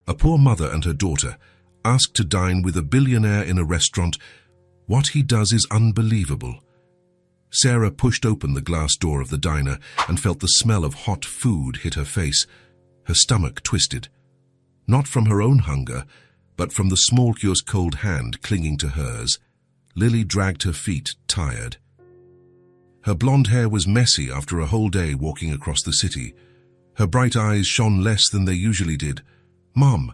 A poor mother and her daughter, asked to dine with a billionaire in a restaurant. What he does is unbelievable. Sarah pushed open the glass door of the diner and felt the smell of hot food hit her face. Her stomach twisted. Not from her own hunger, but from the small cure's cold hand clinging to hers. Lily dragged her feet, tired. Her blonde hair was messy after a whole day walking across the city. Her bright eyes shone less than they usually did. "Mom,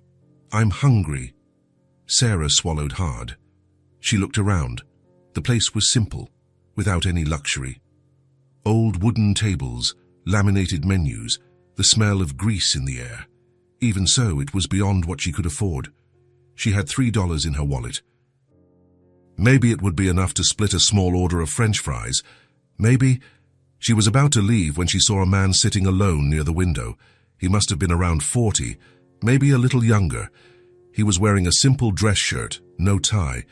I'm hungry." Sarah swallowed hard. She looked around. The place was simple, without any luxury. Old wooden tables, laminated menus, the smell of grease in the air. Even so, it was beyond what she could afford. She had $3 in her wallet. Maybe it would be enough to split a small order of French fries. Maybe. She was about to leave when she saw a man sitting alone near the window. He must have been around 40, maybe a little younger. He was wearing a simple dress shirt, no tie.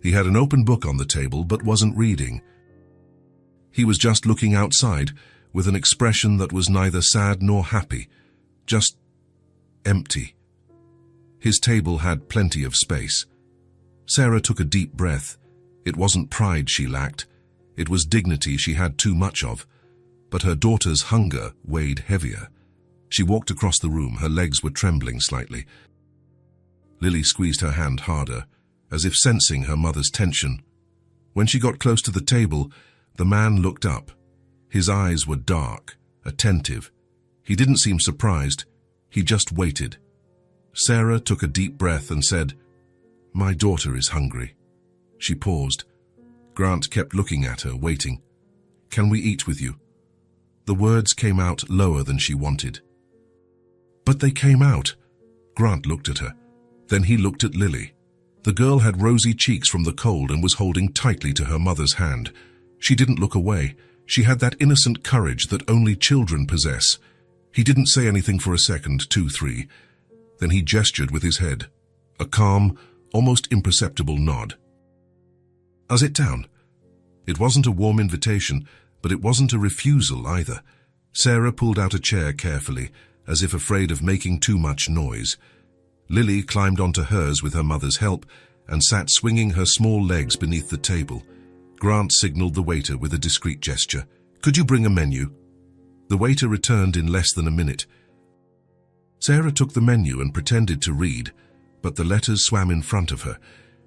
He had an open book on the table but wasn't reading. He was just looking outside with an expression that was neither sad nor happy, just empty. His table had plenty of space. Sarah took a deep breath. It wasn't pride she lacked. It was dignity she had too much of. But her daughter's hunger weighed heavier. She walked across the room, her legs were trembling slightly. Lily squeezed her hand harder, as if sensing her mother's tension. When she got close to the table, the man looked up. His eyes were dark, attentive. He didn't seem surprised. He just waited. Sarah took a deep breath and said, "My daughter is hungry." She paused. Grant kept looking at her, waiting. "Can we eat with you?" The words came out lower than she wanted. But they came out. Grant looked at her. Then he looked at Lily. The girl had rosy cheeks from the cold and was holding tightly to her mother's hand. She didn't look away. She had that innocent courage that only children possess. He didn't say anything for a second, 2, 3. Then he gestured with his head. A calm, almost imperceptible nod. "I'll sit down." It wasn't a warm invitation, but it wasn't a refusal either. Sarah pulled out a chair carefully, as if afraid of making too much noise. Lily climbed onto hers with her mother's help and sat swinging her small legs beneath the table. Grant signaled the waiter with a discreet gesture. "Could you bring a menu?" The waiter returned in less than a minute. Sarah took the menu and pretended to read, but the letters swam in front of her.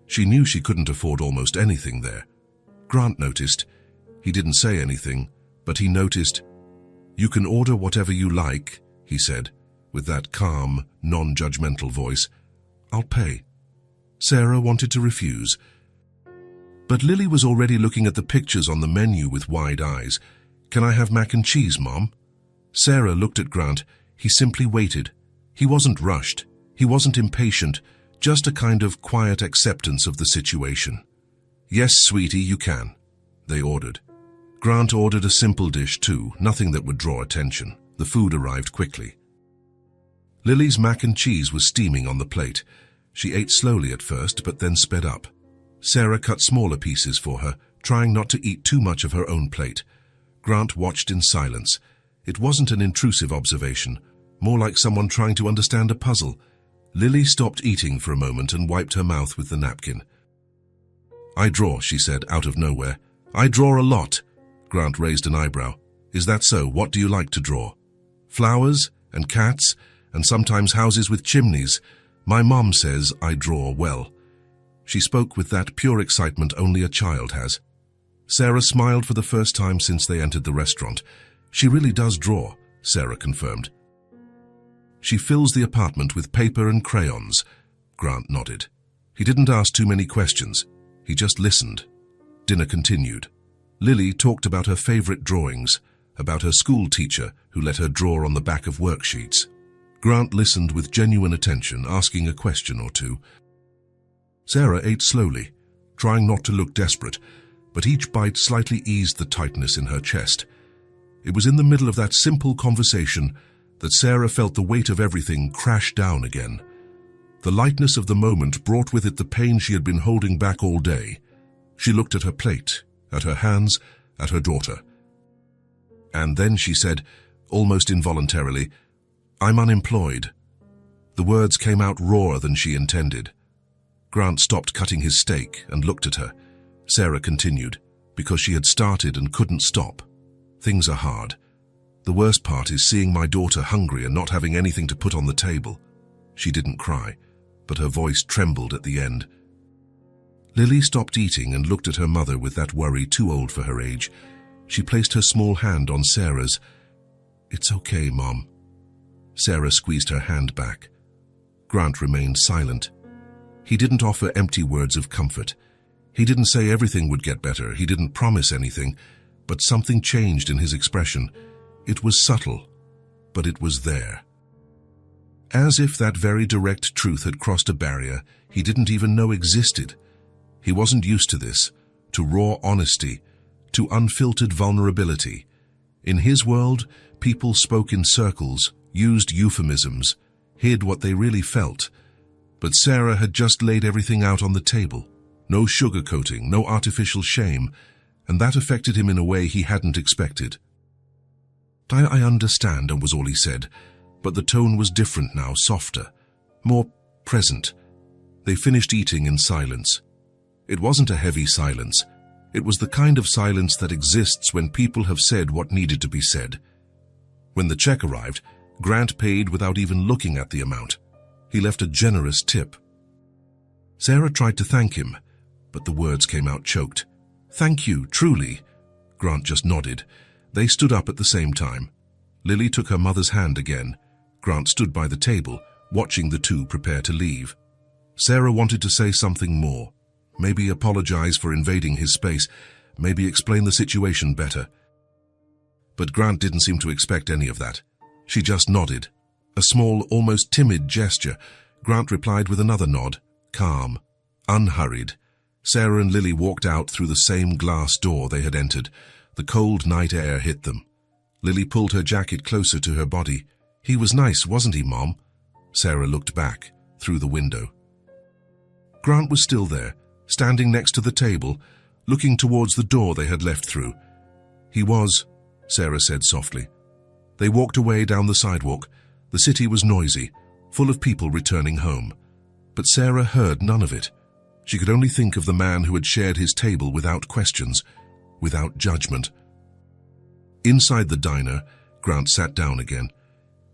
She knew she couldn't afford almost anything there. Grant noticed. He didn't say anything, but he noticed. "You can order whatever you like," he said, with that calm, non-judgmental voice. "I'll pay." Sarah wanted to refuse. But Lily was already looking at the pictures on the menu with wide eyes. "Can I have mac and cheese, Mom?" Sarah looked at Grant. He simply waited. He wasn't rushed. He wasn't impatient. Just a kind of quiet acceptance of the situation. "Yes, sweetie, you can," they ordered. Grant ordered a simple dish too, nothing that would draw attention. The food arrived quickly. Lily's mac and cheese was steaming on the plate. She ate slowly at first, but then sped up. Sarah cut smaller pieces for her, trying not to eat too much of her own plate. Grant watched in silence. It wasn't an intrusive observation, more like someone trying to understand a puzzle. Lily stopped eating for a moment and wiped her mouth with the napkin. "I draw," she said, out of nowhere. "I draw a lot." Grant raised an eyebrow. "Is that so? What do you like to draw?" "Flowers and cats and sometimes houses with chimneys. My mom says I draw well." She spoke with that pure excitement only a child has. Sarah smiled for the first time since they entered the restaurant. "She really does draw," Sarah confirmed. "She fills the apartment with paper and crayons." Grant nodded. He didn't ask too many questions. He just listened. Dinner continued. Lily talked about her favorite drawings, about her school teacher who let her draw on the back of worksheets. Grant listened with genuine attention, asking a question or two. Sarah ate slowly, trying not to look desperate, but each bite slightly eased the tightness in her chest. It was in the middle of that simple conversation that Sarah felt the weight of everything crash down again. The lightness of the moment brought with it the pain she had been holding back all day. She looked at her plate, at her hands, at her daughter. And then she said, almost involuntarily, "I'm unemployed." The words came out rawer than she intended. Grant stopped cutting his steak and looked at her. Sarah continued, because she had started and couldn't stop. Things are hard. The worst part is seeing my daughter hungry and not having anything to put on the table. She didn't cry, but her voice trembled at the end. Lily stopped eating and looked at her mother with that worry too old for her age. She placed her small hand on Sarah's. "It's okay, Mom." Sarah squeezed her hand back. Grant remained silent. He didn't offer empty words of comfort. He didn't say everything would get better. He didn't promise anything, but something changed in his expression. It was subtle, but it was there. As if that very direct truth had crossed a barrier he didn't even know existed. He wasn't used to this, to raw honesty, to unfiltered vulnerability. In his world, people spoke in circles, used euphemisms, hid what they really felt. But Sarah had just laid everything out on the table. No sugarcoating, no artificial shame, and that affected him in a way he hadn't expected. I understand, was all he said, but the tone was different now, softer, more present. They finished eating in silence. It wasn't a heavy silence. It was the kind of silence that exists when people have said what needed to be said. When the check arrived, Grant paid without even looking at the amount. He left a generous tip. Sarah tried to thank him, but the words came out choked. "Thank you, truly." Grant just nodded. They stood up at the same time. Lily took her mother's hand again. Grant stood by the table, watching the two prepare to leave. Sarah wanted to say something more. Maybe apologize for invading his space, maybe explain the situation better. But Grant didn't seem to expect any of that. She just nodded. A small, almost timid gesture. Grant replied with another nod, calm, unhurried. Sarah and Lily walked out through the same glass door they had entered. The cold night air hit them. Lily pulled her jacket closer to her body. "He was nice, wasn't he, Mom?" Sarah looked back, through the window. Grant was still there, standing next to the table, looking towards the door they had left through. "He was," Sarah said softly. They walked away down the sidewalk. The city was noisy, full of people returning home. But Sarah heard none of it. She could only think of the man who had shared his table without questions, without judgment. Inside the diner, Grant sat down again.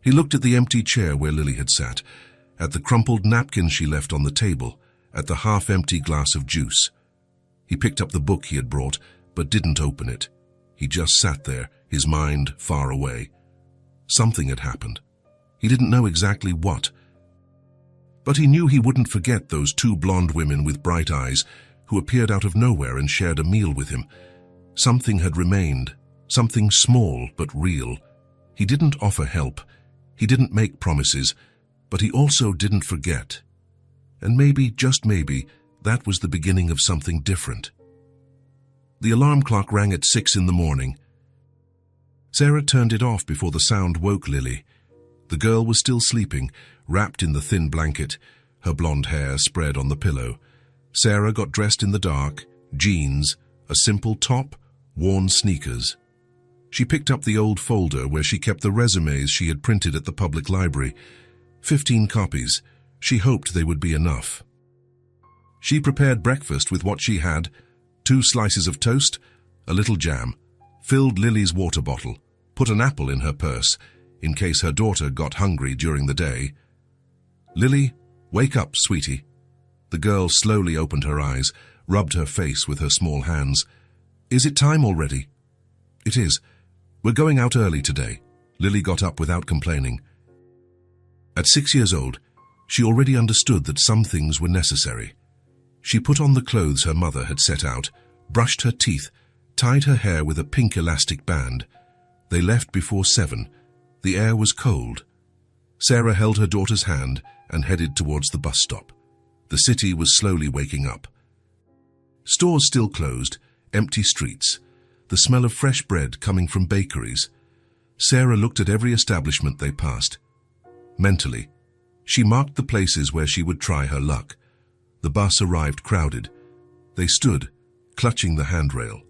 He looked at the empty chair where Lily had sat, at the crumpled napkin she left on the table, at the half-empty glass of juice. He picked up the book he had brought, but didn't open it. He just sat there, his mind far away. Something had happened. He didn't know exactly what. But he knew he wouldn't forget those two blonde women with bright eyes who appeared out of nowhere and shared a meal with him. Something had remained, something small but real. He didn't offer help. He didn't make promises, but he also didn't forget. And maybe, just maybe, that was the beginning of something different. The alarm clock rang at 6 in the morning. Sarah turned it off before the sound woke Lily. The girl was still sleeping, wrapped in the thin blanket, her blonde hair spread on the pillow. Sarah got dressed in the dark, jeans, a simple top, worn sneakers. She picked up the old folder where she kept the resumes she had printed at the public library. 15 copies. She hoped they would be enough. She prepared breakfast with what she had, 2 slices of toast, a little jam, filled Lily's water bottle, put an apple in her purse, in case her daughter got hungry during the day. "Lily, wake up, sweetie." The girl slowly opened her eyes, rubbed her face with her small hands. "Is it time already?" "It is. We're going out early today." Lily got up without complaining. At 6 years old, she already understood that some things were necessary. She put on the clothes her mother had set out, brushed her teeth, tied her hair with a pink elastic band. They left before 7. The air was cold. Sarah held her daughter's hand and headed towards the bus stop. The city was slowly waking up. Stores still closed, empty streets, the smell of fresh bread coming from bakeries. Sarah looked at every establishment they passed. Mentally, she marked the places where she would try her luck. The bus arrived crowded. They stood, clutching the handrail.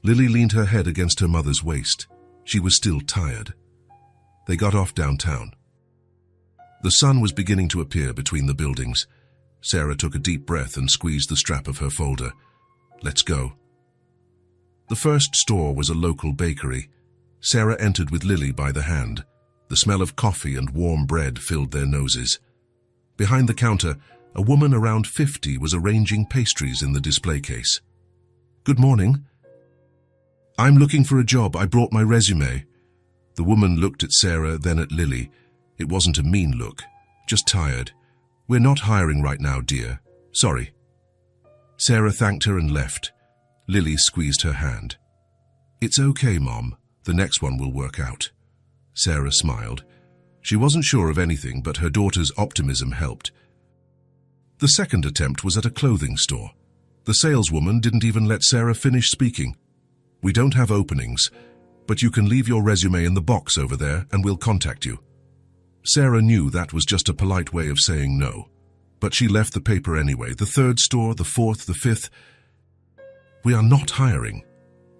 Lily leaned her head against her mother's waist. She was still tired. They got off downtown. The sun was beginning to appear between the buildings. Sarah took a deep breath and squeezed the strap of her folder. Let's go. The first store was a local bakery. Sarah entered with Lily by the hand. The smell of coffee and warm bread filled their noses. Behind the counter, a woman around 50 was arranging pastries in the display case. Good morning. I'm looking for a job. I brought my resume. The woman looked at Sarah, then at Lily. It wasn't a mean look, just tired. We're not hiring right now, dear. Sorry. Sarah thanked her and left. Lily squeezed her hand. It's okay, Mom. The next one will work out. Sarah smiled. She wasn't sure of anything, but her daughter's optimism helped. The second attempt was at a clothing store. The saleswoman didn't even let Sarah finish speaking. We don't have openings, but you can leave your resume in the box over there and we'll contact you. Sarah knew that was just a polite way of saying no, but she left the paper anyway. The third store, the fourth, the fifth. We are not hiring.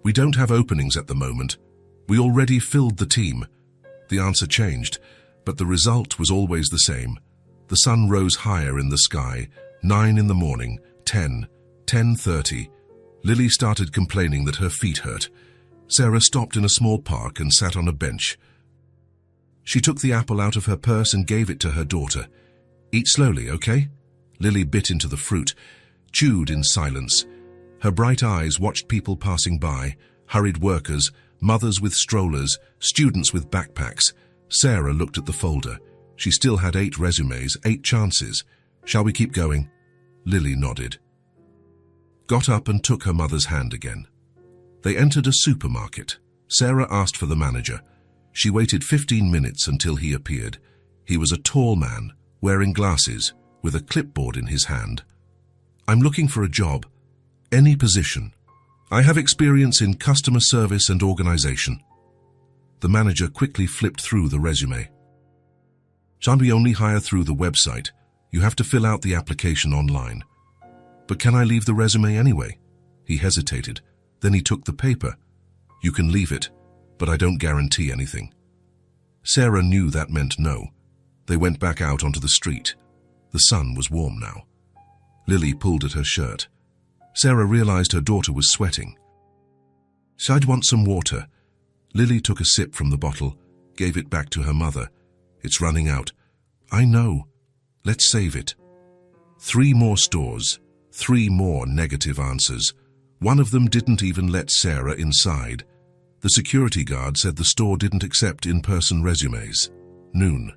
We don't have openings at the moment. We already filled the team. The answer changed, but the result was always the same. The sun rose higher in the sky, 9 in the morning, 10, 10:30. Lily started complaining that her feet hurt. Sarah stopped in a small park and sat on a bench. She took the apple out of her purse and gave it to her daughter. Eat slowly, okay? Lily bit into the fruit, chewed in silence. Her bright eyes watched people passing by, hurried workers, mothers with strollers, students with backpacks. Sarah looked at the folder. She still had 8 resumes, 8 chances. Shall we keep going? Lily nodded. Got up and took her mother's hand again. They entered a supermarket. Sarah asked for the manager. She waited 15 minutes until he appeared. He was a tall man, wearing glasses, with a clipboard in his hand. I'm looking for a job. Any position. I have experience in customer service and organization. The manager quickly flipped through the resume. Shall we only hire through the website? You have to fill out the application online. But can I leave the resume anyway? He hesitated. Then he took the paper. You can leave it, but I don't guarantee anything. Sarah knew that meant no. They went back out onto the street. The sun was warm now. Lily pulled at her shirt. Sarah realized her daughter was sweating. I'd want some water. Lily took a sip from the bottle, gave it back to her mother. It's running out. I know. Let's save it. 3 more stores, 3 more negative answers. One of them didn't even let Sarah inside. The security guard said the store didn't accept in-person resumes. Noon.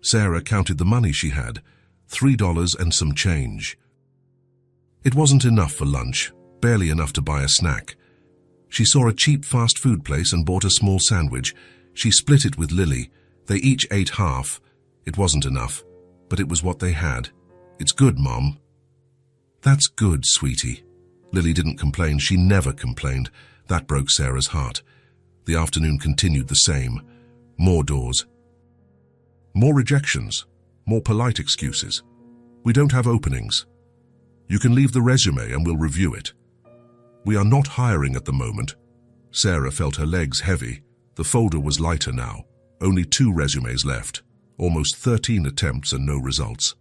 Sarah counted the money she had, $3 and some change. It wasn't enough for lunch, barely enough to buy a snack. She saw a cheap fast food place and bought a small sandwich. She split it with Lily. They each ate half. It wasn't enough, but it was what they had. It's good, Mom. That's good, sweetie. Lily didn't complain. She never complained. That broke Sarah's heart. The afternoon continued the same. More doors. More rejections. More polite excuses. We don't have openings. You can leave the resume and we'll review it. We are not hiring at the moment. Sarah felt her legs heavy. The folder was lighter now. Only 2 resumes left. Almost 13 attempts and no results.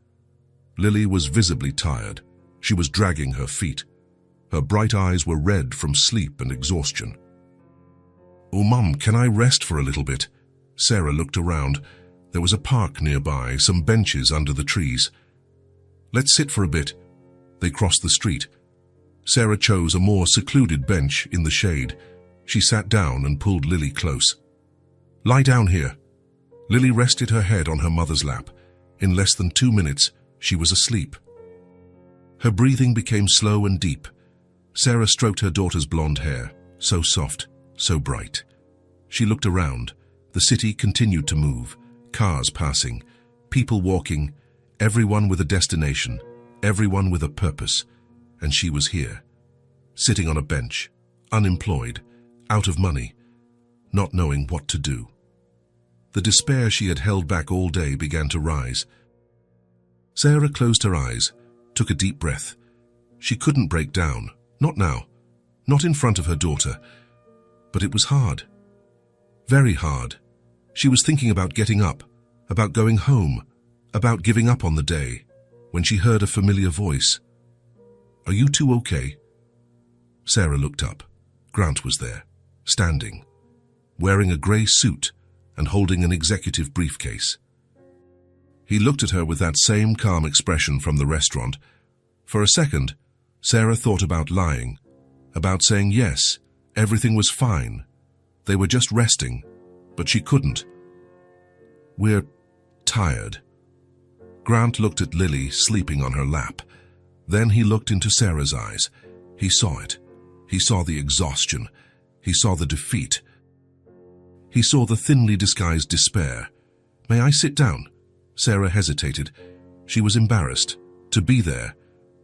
Lily was visibly tired. She was dragging her feet. Her bright eyes were red from sleep and exhaustion. Oh, Mum, can I rest for a little bit? Sarah looked around. There was a park nearby, some benches under the trees. Let's sit for a bit. They crossed the street. Sarah chose a more secluded bench in the shade. She sat down and pulled Lily close. Lie down here. Lily rested her head on her mother's lap. In less than 2 minutes, she was asleep. Her breathing became slow and deep. Sarah stroked her daughter's blonde hair, so soft, so bright. She looked around. The city continued to move, cars passing, people walking, everyone with a destination, everyone with a purpose. And she was here, sitting on a bench, unemployed, out of money, not knowing what to do. The despair she had held back all day began to rise. Sarah closed her eyes, took a deep breath. She couldn't break down, not now, not in front of her daughter. But it was hard, very hard. She was thinking about getting up, about going home, about giving up on the day, when she heard a familiar voice. "Are you two okay?" Sarah looked up. Grant was there, standing, wearing a grey suit and holding an executive briefcase. He looked at her with that same calm expression from the restaurant. For a second, Sarah thought about lying, about saying yes, everything was fine. They were just resting, but she couldn't. "We're tired." Grant looked at Lily sleeping on her lap. Then he looked into Sarah's eyes. He saw it. He saw the exhaustion. He saw the defeat. He saw the thinly disguised despair. "May I sit down?" Sarah hesitated. She was embarrassed to be there,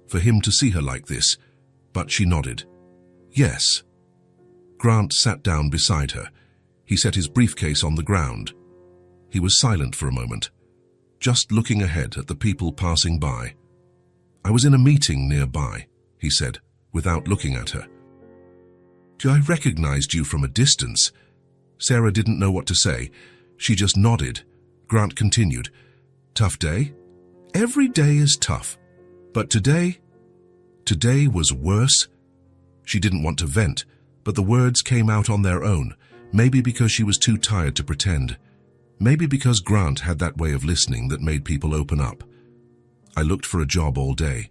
for him to see her like this, but she nodded. "Yes." Grant sat down beside her. He set his briefcase on the ground. He was silent for a moment, just looking ahead at the people passing by. "I was in a meeting nearby," he said, without looking at her. "I recognized you from a distance." Sarah didn't know what to say. She just nodded. Grant continued. "Tough day?" "Every day is tough. But today was worse." She didn't want to vent, but the words came out on their own, maybe because she was too tired to pretend. Maybe because Grant had that way of listening that made people open up. "I looked for a job all day.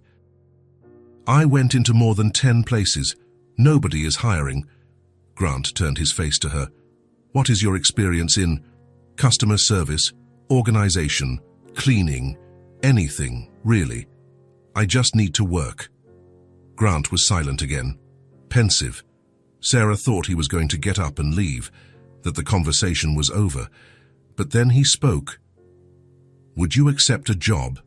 I went into more than 10 places. Nobody is hiring." Grant turned his face to her. "What is your experience in customer service, organization, cleaning, anything, really? I just need to work." Grant was silent again, pensive. Sarah thought he was going to get up and leave, that the conversation was over. But then he spoke. "Would you accept a job?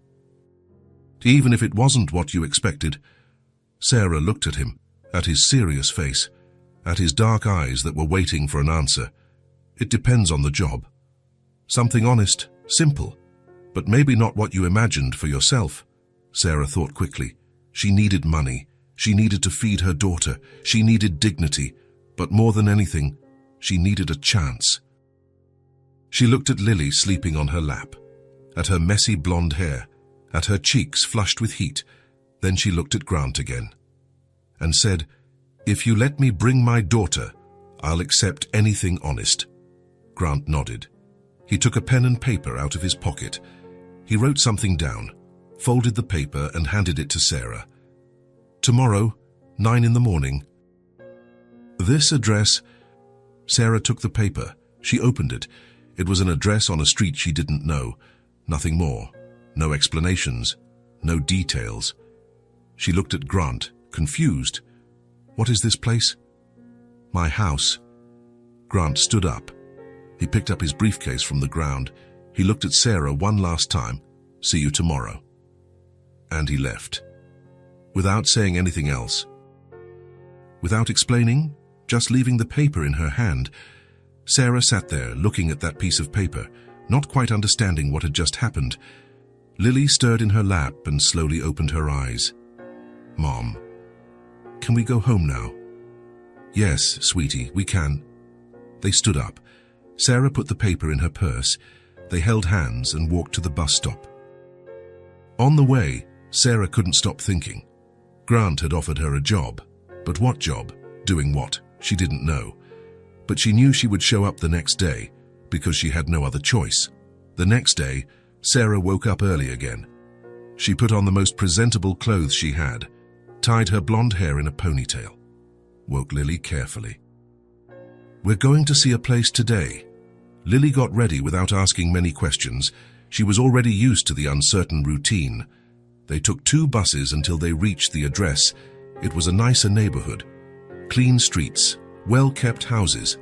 Even if it wasn't what you expected?" Sarah looked at him, at his serious face, at his dark eyes that were waiting for an answer. "It depends on the job. Something honest, simple, but maybe not what you imagined for yourself." Sarah thought quickly. She needed money. She needed to feed her daughter. She needed dignity. But more than anything, she needed a chance. She looked at Lily sleeping on her lap, at her messy blonde hair, at her cheeks flushed with heat. Then she looked at Grant again and said, "If you let me bring my daughter, I'll accept anything honest." Grant nodded. He took a pen and paper out of his pocket. He wrote something down, folded the paper and handed it to Sarah. "Tomorrow, 9 in the morning. This address." Sarah took the paper. She opened it. It was an address on a street she didn't know. Nothing more. No explanations. No details. She looked at Grant, confused. "What is this place?" "My house." Grant stood up. He picked up his briefcase from the ground. He looked at Sarah one last time. "See you tomorrow." And he left, without saying anything else. Without explaining, just leaving the paper in her hand. Sarah sat there looking at that piece of paper, not quite understanding what had just happened. Lily stirred in her lap and slowly opened her eyes. "Mom, can we go home now?" "Yes, sweetie, we can." They stood up. Sarah put the paper in her purse. They held hands and walked to the bus stop. On the way, Sarah couldn't stop thinking. Grant had offered her a job. But what job? Doing what? She didn't know. But she knew she would show up the next day, because she had no other choice. The next day, Sarah woke up early again. She put on the most presentable clothes she had, tied her blonde hair in a ponytail, woke Lily carefully. "We're going to see a place today." Lily got ready without asking many questions. She was already used to the uncertain routine. They took 2 buses until they reached the address. It was a nicer neighborhood. Clean streets, well-kept houses.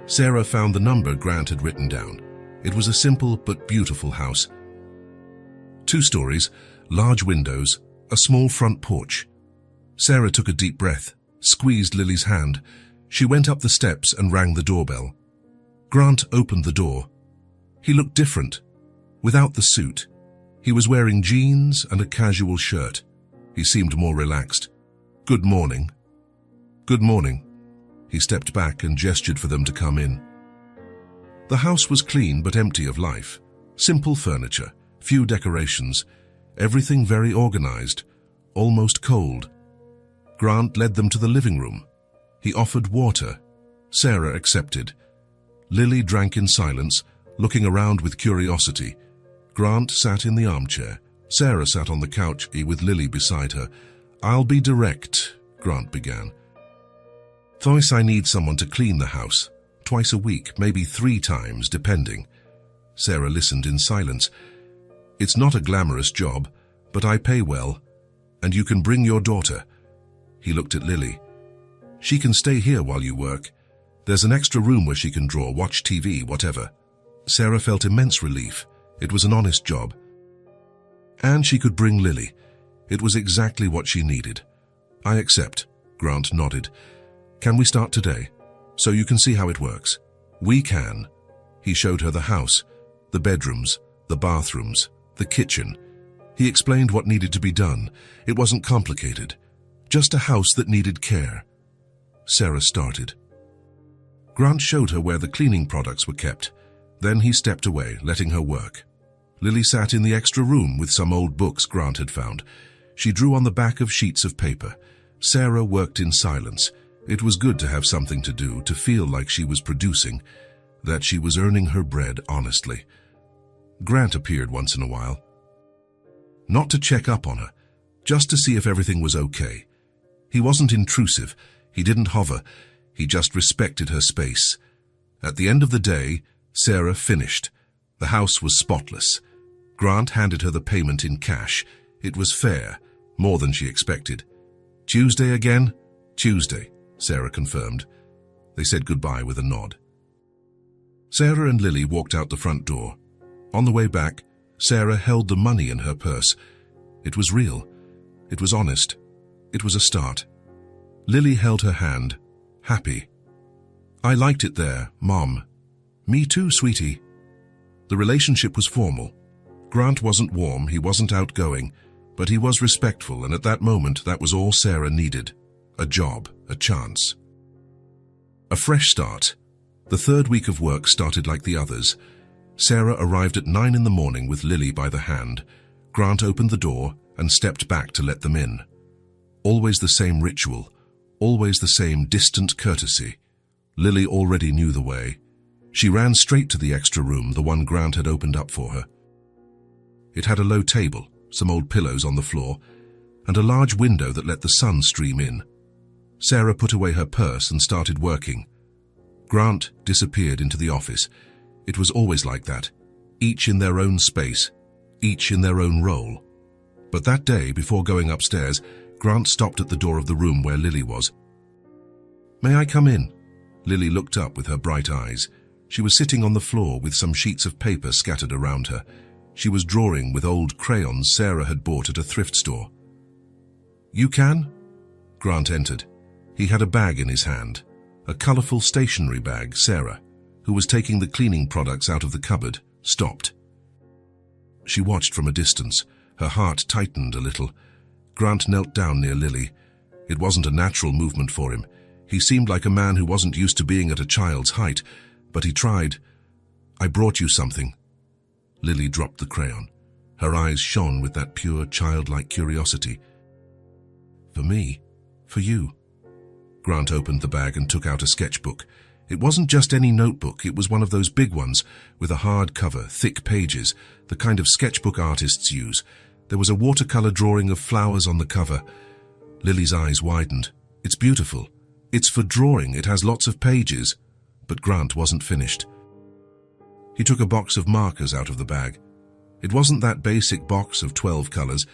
Sarah found the number Grant had written down. It was a simple but beautiful house. 2 stories, large windows, a small front porch. Sarah took a deep breath, squeezed Lily's hand. She went up the steps and rang the doorbell. Grant opened the door. He looked different. Without the suit, he was wearing jeans and a casual shirt. He seemed more relaxed. "Good morning." "Good morning." He stepped back and gestured for them to come in. The house was clean but empty of life. Simple furniture, Few decorations. Everything very organized, almost cold. Grant led them to the living room. He offered water. Sarah accepted. Lily drank in silence, looking around with curiosity. Grant sat in the armchair. Sarah sat on the couch with Lily beside her. "I'll be direct," Grant began. "Twice I need someone to clean the house. Twice a week, maybe 3 times, depending." Sarah listened in silence. "It's not a glamorous job, but I pay well. And you can bring your daughter." He looked at Lily. "She can stay here while you work. There's an extra room where she can draw, watch TV, whatever." Sarah felt immense relief. It was an honest job. And she could bring Lily. It was exactly what she needed. "I accept," Grant nodded. "Can we start today? So you can see how it works." "We can." He showed her the house, the bedrooms, the bathrooms, the kitchen. He explained what needed to be done. It wasn't complicated. Just a house that needed care. Sarah started. Grant showed her where the cleaning products were kept. Then he stepped away, letting her work. Lily sat in the extra room with some old books Grant had found. She drew on the back of sheets of paper. Sarah worked in silence. It was good to have something to do, to feel like she was producing, that she was earning her bread honestly. Grant appeared once in a while. Not to check up on her, just to see if everything was okay. He wasn't intrusive. He didn't hover. He just respected her space. At the end of the day, Sarah finished. The house was spotless. Grant handed her the payment in cash. It was fair, more than she expected. "Tuesday again?" "Tuesday," Sarah confirmed. They said goodbye with a nod. Sarah and Lily walked out the front door. On the way back, Sarah held the money in her purse. It was real. It was honest. It was a start. Lily held her hand, happy. "I liked it there, Mom." "Me too, sweetie." The relationship was formal. Grant wasn't warm, he wasn't outgoing, but he was respectful, and at that moment that was all Sarah needed. A job, a chance. A fresh start. The 3rd week of work started like the others. Sarah arrived at 9 in the morning with Lily by the hand. Grant opened the door and stepped back to let them in. Always the same ritual, always the same distant courtesy. Lily already knew the way. She ran straight to the extra room, the one Grant had opened up for her. It had a low table, some old pillows on the floor, and a large window that let the sun stream in. Sarah put away her purse and started working. Grant disappeared into the office. It was always like that, each in their own space, each in their own role. But that day, before going upstairs, Grant stopped at the door of the room where Lily was. "May I come in?" Lily looked up with her bright eyes. She was sitting on the floor with some sheets of paper scattered around her. She was drawing with old crayons Sarah had bought at a thrift store. "You can?" Grant entered. He had a bag in his hand, a colorful stationery bag. Sarah, who was taking the cleaning products out of the cupboard, stopped. She watched from a distance. Her heart tightened a little. Grant knelt down near Lily. It wasn't a natural movement for him. He seemed like a man who wasn't used to being at a child's height, but he tried. "I brought you something." Lily dropped the crayon. Her eyes shone with that pure, childlike curiosity. "For me? For you?" Grant opened the bag and took out a sketchbook. It wasn't just any notebook, it was one of those big ones, with a hard cover, thick pages, the kind of sketchbook artists use. There was a watercolor drawing of flowers on the cover. Lily's eyes widened. "It's beautiful. It's for drawing, it has lots of pages." But Grant wasn't finished. He took a box of markers out of the bag. It wasn't that basic box of 12 colors.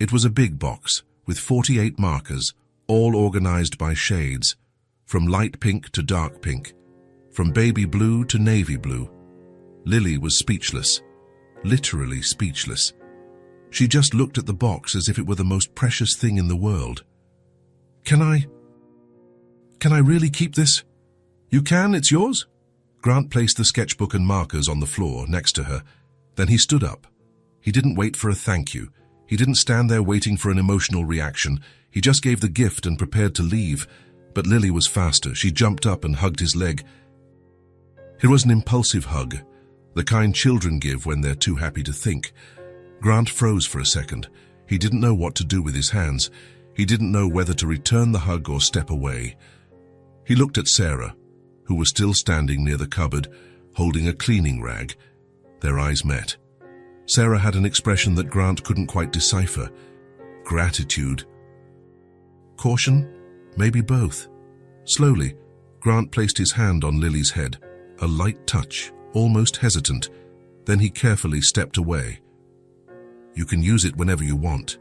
It was a big box with 48 markers, all organized by shades, from light pink to dark pink, from baby blue to navy blue. Lily was speechless, literally speechless. She just looked at the box as if it were the most precious thing in the world. Can I really keep this?" "You can, it's yours." Grant placed the sketchbook and markers on the floor next to her. Then he stood up. He didn't wait for a thank you. He didn't stand there waiting for an emotional reaction. He just gave the gift and prepared to leave. But Lily was faster. She jumped up and hugged his leg. It was an impulsive hug, the kind children give when they're too happy to think. Grant froze for a second. He didn't know what to do with his hands. He didn't know whether to return the hug or step away. He looked at Sarah, who was still standing near the cupboard, holding a cleaning rag. Their eyes met. Sarah had an expression that Grant couldn't quite decipher. Gratitude. Caution? Maybe both. Slowly, Grant placed his hand on Lily's head, a light touch, almost hesitant. Then he carefully stepped away. You can use it whenever you want.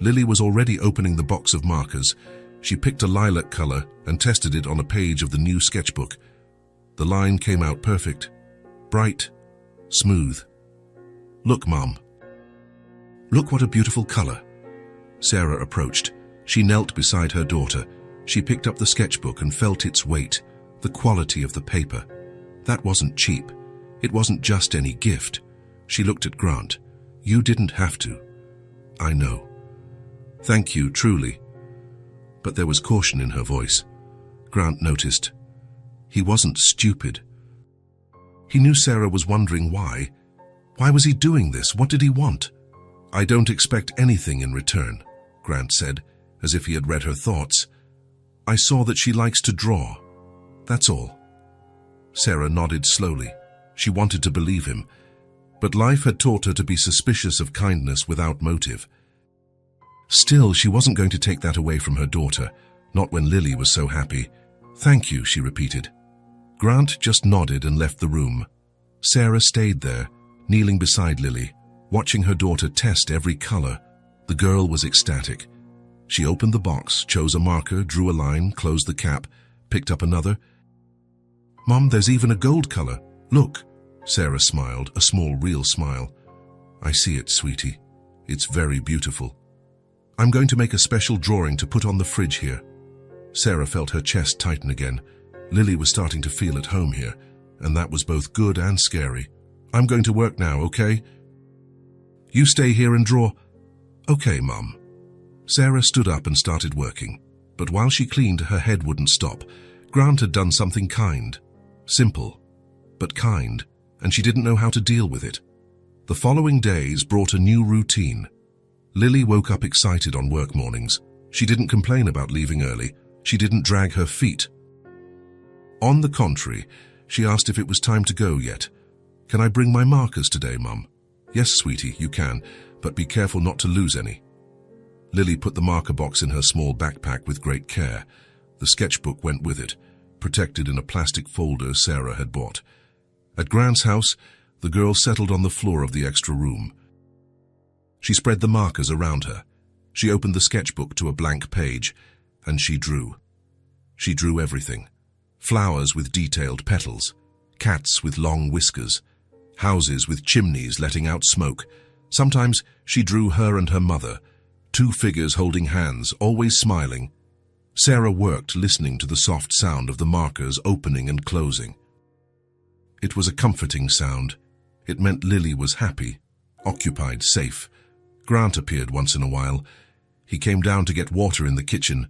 Lily was already opening the box of markers. She picked a lilac color and tested it on a page of the new sketchbook. The line came out perfect. Bright, smooth. Look, Mom. Look what a beautiful color. Sarah approached. She knelt beside her daughter. She picked up the sketchbook and felt its weight, the quality of the paper. That wasn't cheap. It wasn't just any gift. She looked at Grant. You didn't have to. I know. Thank you, truly. But there was caution in her voice. Grant noticed. He wasn't stupid. He knew Sarah was wondering why. Why was he doing this? What did he want? I don't expect anything in return, Grant said, as if he had read her thoughts. I saw that she likes to draw. That's all. Sarah nodded slowly. She wanted to believe him, but life had taught her to be suspicious of kindness without motive. Still, she wasn't going to take that away from her daughter, not when Lily was so happy. Thank you, she repeated. Grant just nodded and left the room. Sarah stayed there, kneeling beside Lily, watching her daughter test every color. The girl was ecstatic. She opened the box, chose a marker, drew a line, closed the cap, picked up another. Mom, there's even a gold color. Look. Sarah smiled, a small, real smile. I see it, sweetie. It's very beautiful. I'm going to make a special drawing to put on the fridge here. Sarah felt her chest tighten again. Lily was starting to feel at home here, and that was both good and scary. I'm going to work now, okay? You stay here and draw. Okay, Mum. Sarah stood up and started working, but while she cleaned, her head wouldn't stop. Grant had done something kind. Simple, but kind, and she didn't know how to deal with it. The following days brought a new routine. Lily woke up excited on work mornings. She didn't complain about leaving early. She didn't drag her feet. On the contrary, she asked if it was time to go yet. Can I bring my markers today, Mum? Yes, sweetie, you can, but be careful not to lose any. Lily put the marker box in her small backpack with great care. The sketchbook went with it, protected in a plastic folder Sarah had bought. At Grant's house, the girl settled on the floor of the extra room. She spread the markers around her. She opened the sketchbook to a blank page, and she drew. She drew everything. Flowers with detailed petals, cats with long whiskers, houses with chimneys letting out smoke. Sometimes she drew her and her mother, two figures holding hands, always smiling. Sarah worked, listening to the soft sound of the markers opening and closing. It was a comforting sound. It meant Lily was happy, occupied, safe. Grant appeared once in a while. He came down to get water in the kitchen.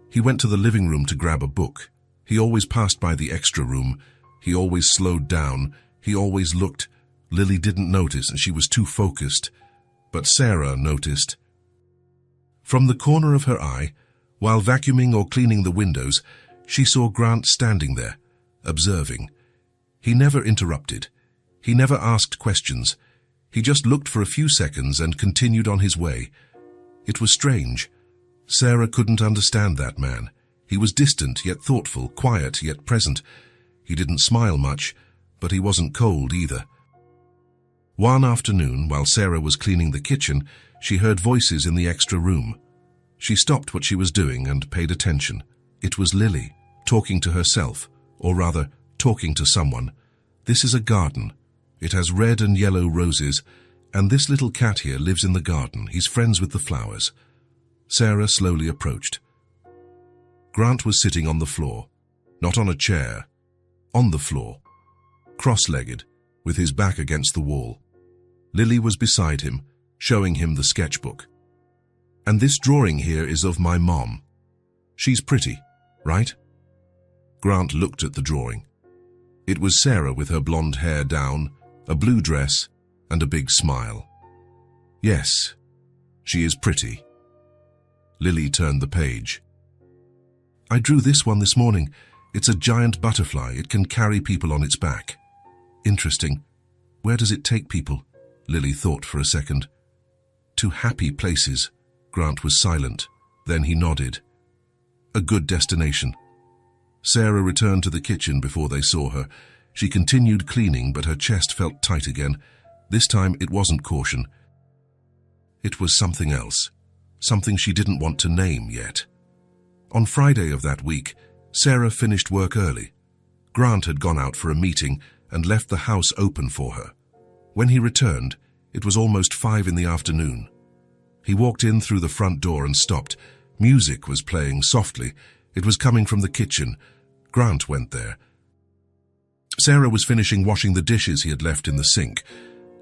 He went to the living room to grab a book. He always passed by the extra room. He always slowed down. He always looked. Lily didn't notice, and she was too focused. But Sarah noticed. From the corner of her eye, while vacuuming or cleaning the windows, she saw Grant standing there, observing. He never interrupted. He never asked questions. He just looked for a few seconds and continued on his way. It was strange. Sarah couldn't understand that man. He was distant yet thoughtful, quiet yet present. He didn't smile much, but he wasn't cold either. One afternoon, while Sarah was cleaning the kitchen, she heard voices in the extra room. She stopped what she was doing and paid attention. It was Lily, talking to herself, or rather, talking to someone. This is a garden. It has red and yellow roses, and this little cat here lives in the garden. He's friends with the flowers. Sarah slowly approached. Grant was sitting on the floor, not on a chair, on the floor, cross-legged, with his back against the wall. Lily was beside him, showing him the sketchbook. And this drawing here is of my mom. She's pretty, right? Grant looked at the drawing. It was Sarah with her blonde hair down, a blue dress, and a big smile. Yes, she is pretty. Lily turned the page. I drew this one this morning. It's a giant butterfly. It can carry people on its back. Interesting. Where does it take people? Lily thought for a second. To happy places. Grant was silent. Then he nodded. A good destination. Sarah returned to the kitchen before they saw her. She continued cleaning, but her chest felt tight again. This time it wasn't caution. It was something else. Something she didn't want to name yet. On Friday of that week, Sarah finished work early. Grant had gone out for a meeting and left the house open for her. When he returned, it was almost 5 in the afternoon. He walked in through the front door and stopped. Music was playing softly. It was coming from the kitchen. Grant went there. Sarah was finishing washing the dishes he had left in the sink.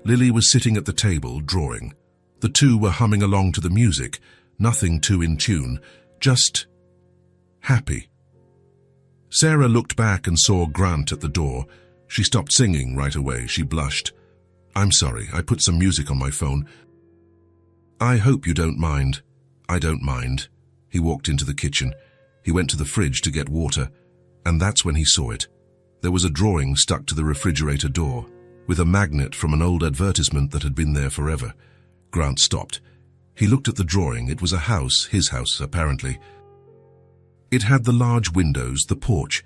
Lily was sitting at the table, drawing. The two were humming along to the music, nothing too in tune, just happy. Sarah looked back and saw Grant at the door. She stopped singing right away. She blushed. I'm sorry, I put some music on my phone. I hope you don't mind. I don't mind. He walked into the kitchen. He went to the fridge to get water, and that's when he saw it. There was a drawing stuck to the refrigerator door, with a magnet from an old advertisement that had been there forever. Grant stopped. He looked at the drawing. It was a house, his house, apparently. It had the large windows, the porch.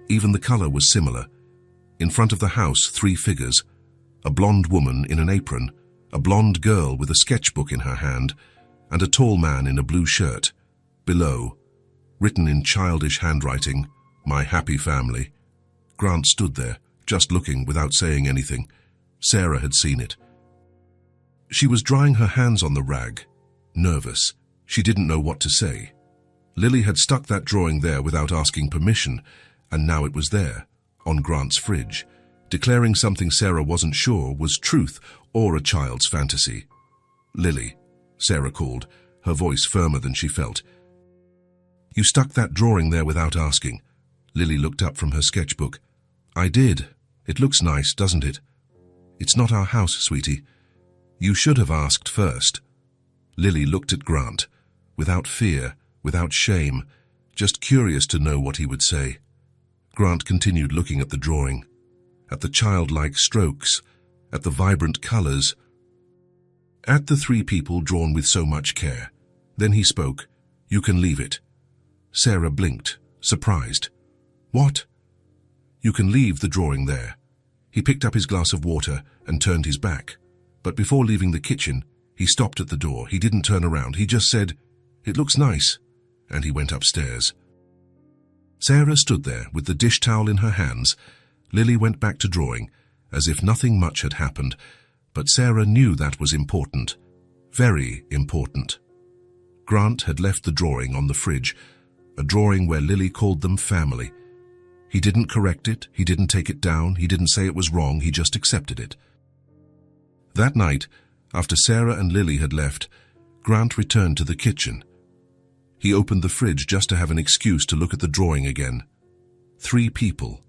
Even the color was similar. In front of the house, 3 figures. A blonde woman in an apron, a blonde girl with a sketchbook in her hand, and a tall man in a blue shirt. Below, written in childish handwriting, My Happy Family. Grant stood there, just looking without saying anything. Sarah had seen it. She was drying her hands on the rag, nervous. She didn't know what to say. Lily had stuck that drawing there without asking permission, and now it was there, on Grant's fridge, declaring something Sarah wasn't sure was truth or a child's fantasy. Lily, Sarah called, her voice firmer than she felt. You stuck that drawing there without asking. Lily looked up from her sketchbook. I did. It looks nice, doesn't it? It's not our house, sweetie. You should have asked first. Lily looked at Grant, without fear, without shame, just curious to know what he would say. Grant continued looking at the drawing, at the childlike strokes, at the vibrant colors, at the 3 people drawn with so much care. Then he spoke. You can leave it. Sarah blinked, surprised. What? You can leave the drawing there. He picked up his glass of water and turned his back. But before leaving the kitchen, he stopped at the door. He didn't turn around. He just said, It looks nice. And he went upstairs. Sarah stood there with the dish towel in her hands. Lily went back to drawing, as if nothing much had happened. But Sarah knew that was important. Very important. Grant had left the drawing on the fridge, a drawing where Lily called them family. He didn't correct it, he didn't take it down, he didn't say it was wrong, he just accepted it. That night, after Sarah and Lily had left, Grant returned to the kitchen. He opened the fridge just to have an excuse to look at the drawing again. 3 people.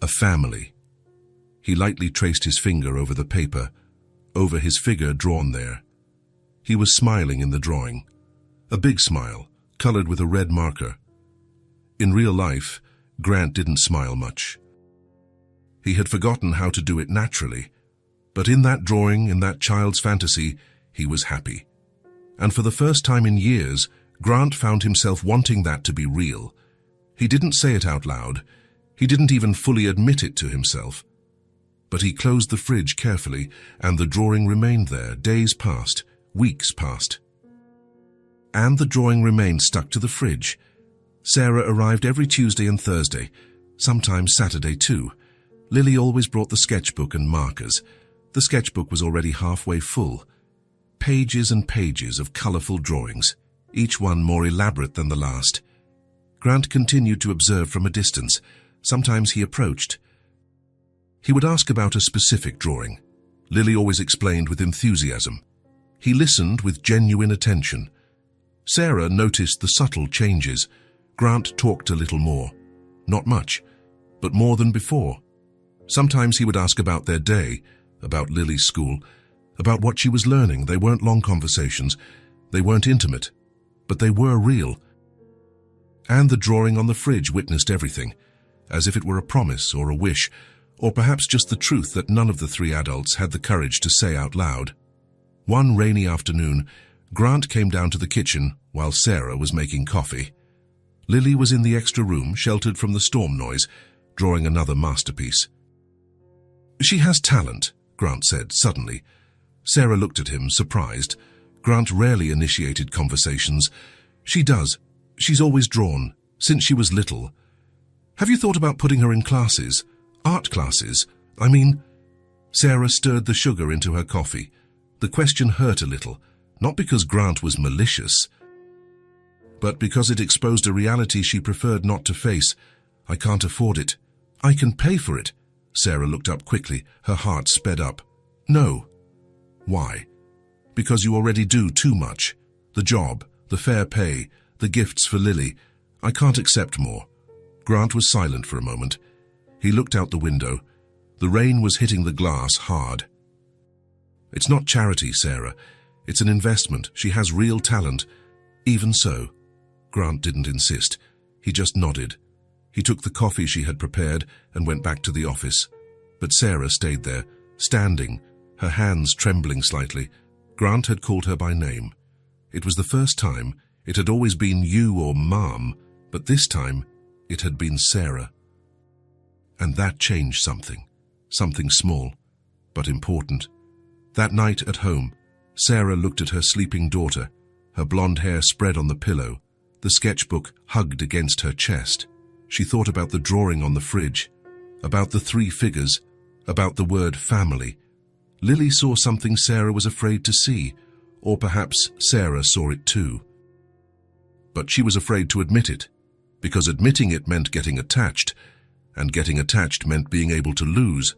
A family. He lightly traced his finger over the paper, over his figure drawn there. He was smiling in the drawing. A big smile, colored with a red marker. In real life, Grant didn't smile much. He had forgotten how to do it naturally, but in that drawing, in that child's fantasy, he was happy. And for the first time in years, Grant found himself wanting that to be real. He didn't say it out loud. He didn't even fully admit it to himself. But he closed the fridge carefully, and the drawing remained there. Days passed, weeks passed. And the drawing remained stuck to the fridge. Sarah arrived every Tuesday and Thursday, sometimes Saturday too. Lily always brought the sketchbook and markers. The sketchbook was already halfway full. Pages and pages of colorful drawings, each one more elaborate than the last. Grant continued to observe from a distance. Sometimes he approached. He would ask about a specific drawing. Lily always explained with enthusiasm. He listened with genuine attention. Sarah noticed the subtle changes. Grant talked a little more. Not much, but more than before. Sometimes he would ask about their day, about Lily's school, about what she was learning. They weren't long conversations, they weren't intimate, but they were real. And the drawing on the fridge witnessed everything, as if it were a promise or a wish, or perhaps just the truth that none of the three adults had the courage to say out loud. One rainy afternoon, Grant came down to the kitchen while Sarah was making coffee. Lily was in the extra room, sheltered from the storm noise, drawing another masterpiece. "She has talent," Grant said suddenly. Sarah looked at him, surprised. Grant rarely initiated conversations. "She does. She's always drawn, since she was little." "Have you thought about putting her in classes? Art classes, I mean?" Sarah stirred the sugar into her coffee. The question hurt a little, not because Grant was malicious, but because it exposed a reality she preferred not to face. "I can't afford it." "I can pay for it." Sarah looked up quickly, her heart sped up. "No." "Why?" "Because you already do too much. The job, the fair pay, the gifts for Lily. I can't accept more." Grant was silent for a moment. He looked out the window. The rain was hitting the glass hard. "It's not charity, Sarah. It's an investment. She has real talent." "Even so." Grant didn't insist. He just nodded. He took the coffee she had prepared and went back to the office. But Sarah stayed there, standing, her hands trembling slightly. Grant had called her by name. It was the first time. It had always been you or Mom, but this time it had been Sarah. And that changed something. Something small, but important. That night at home, Sarah looked at her sleeping daughter, her blonde hair spread on the pillow, the sketchbook hugged against her chest. She thought about the drawing on the fridge, about the three figures, about the word family. Lily saw something Sarah was afraid to see, or perhaps Sarah saw it too. But she was afraid to admit it, because admitting it meant getting attached, and getting attached meant being able to lose.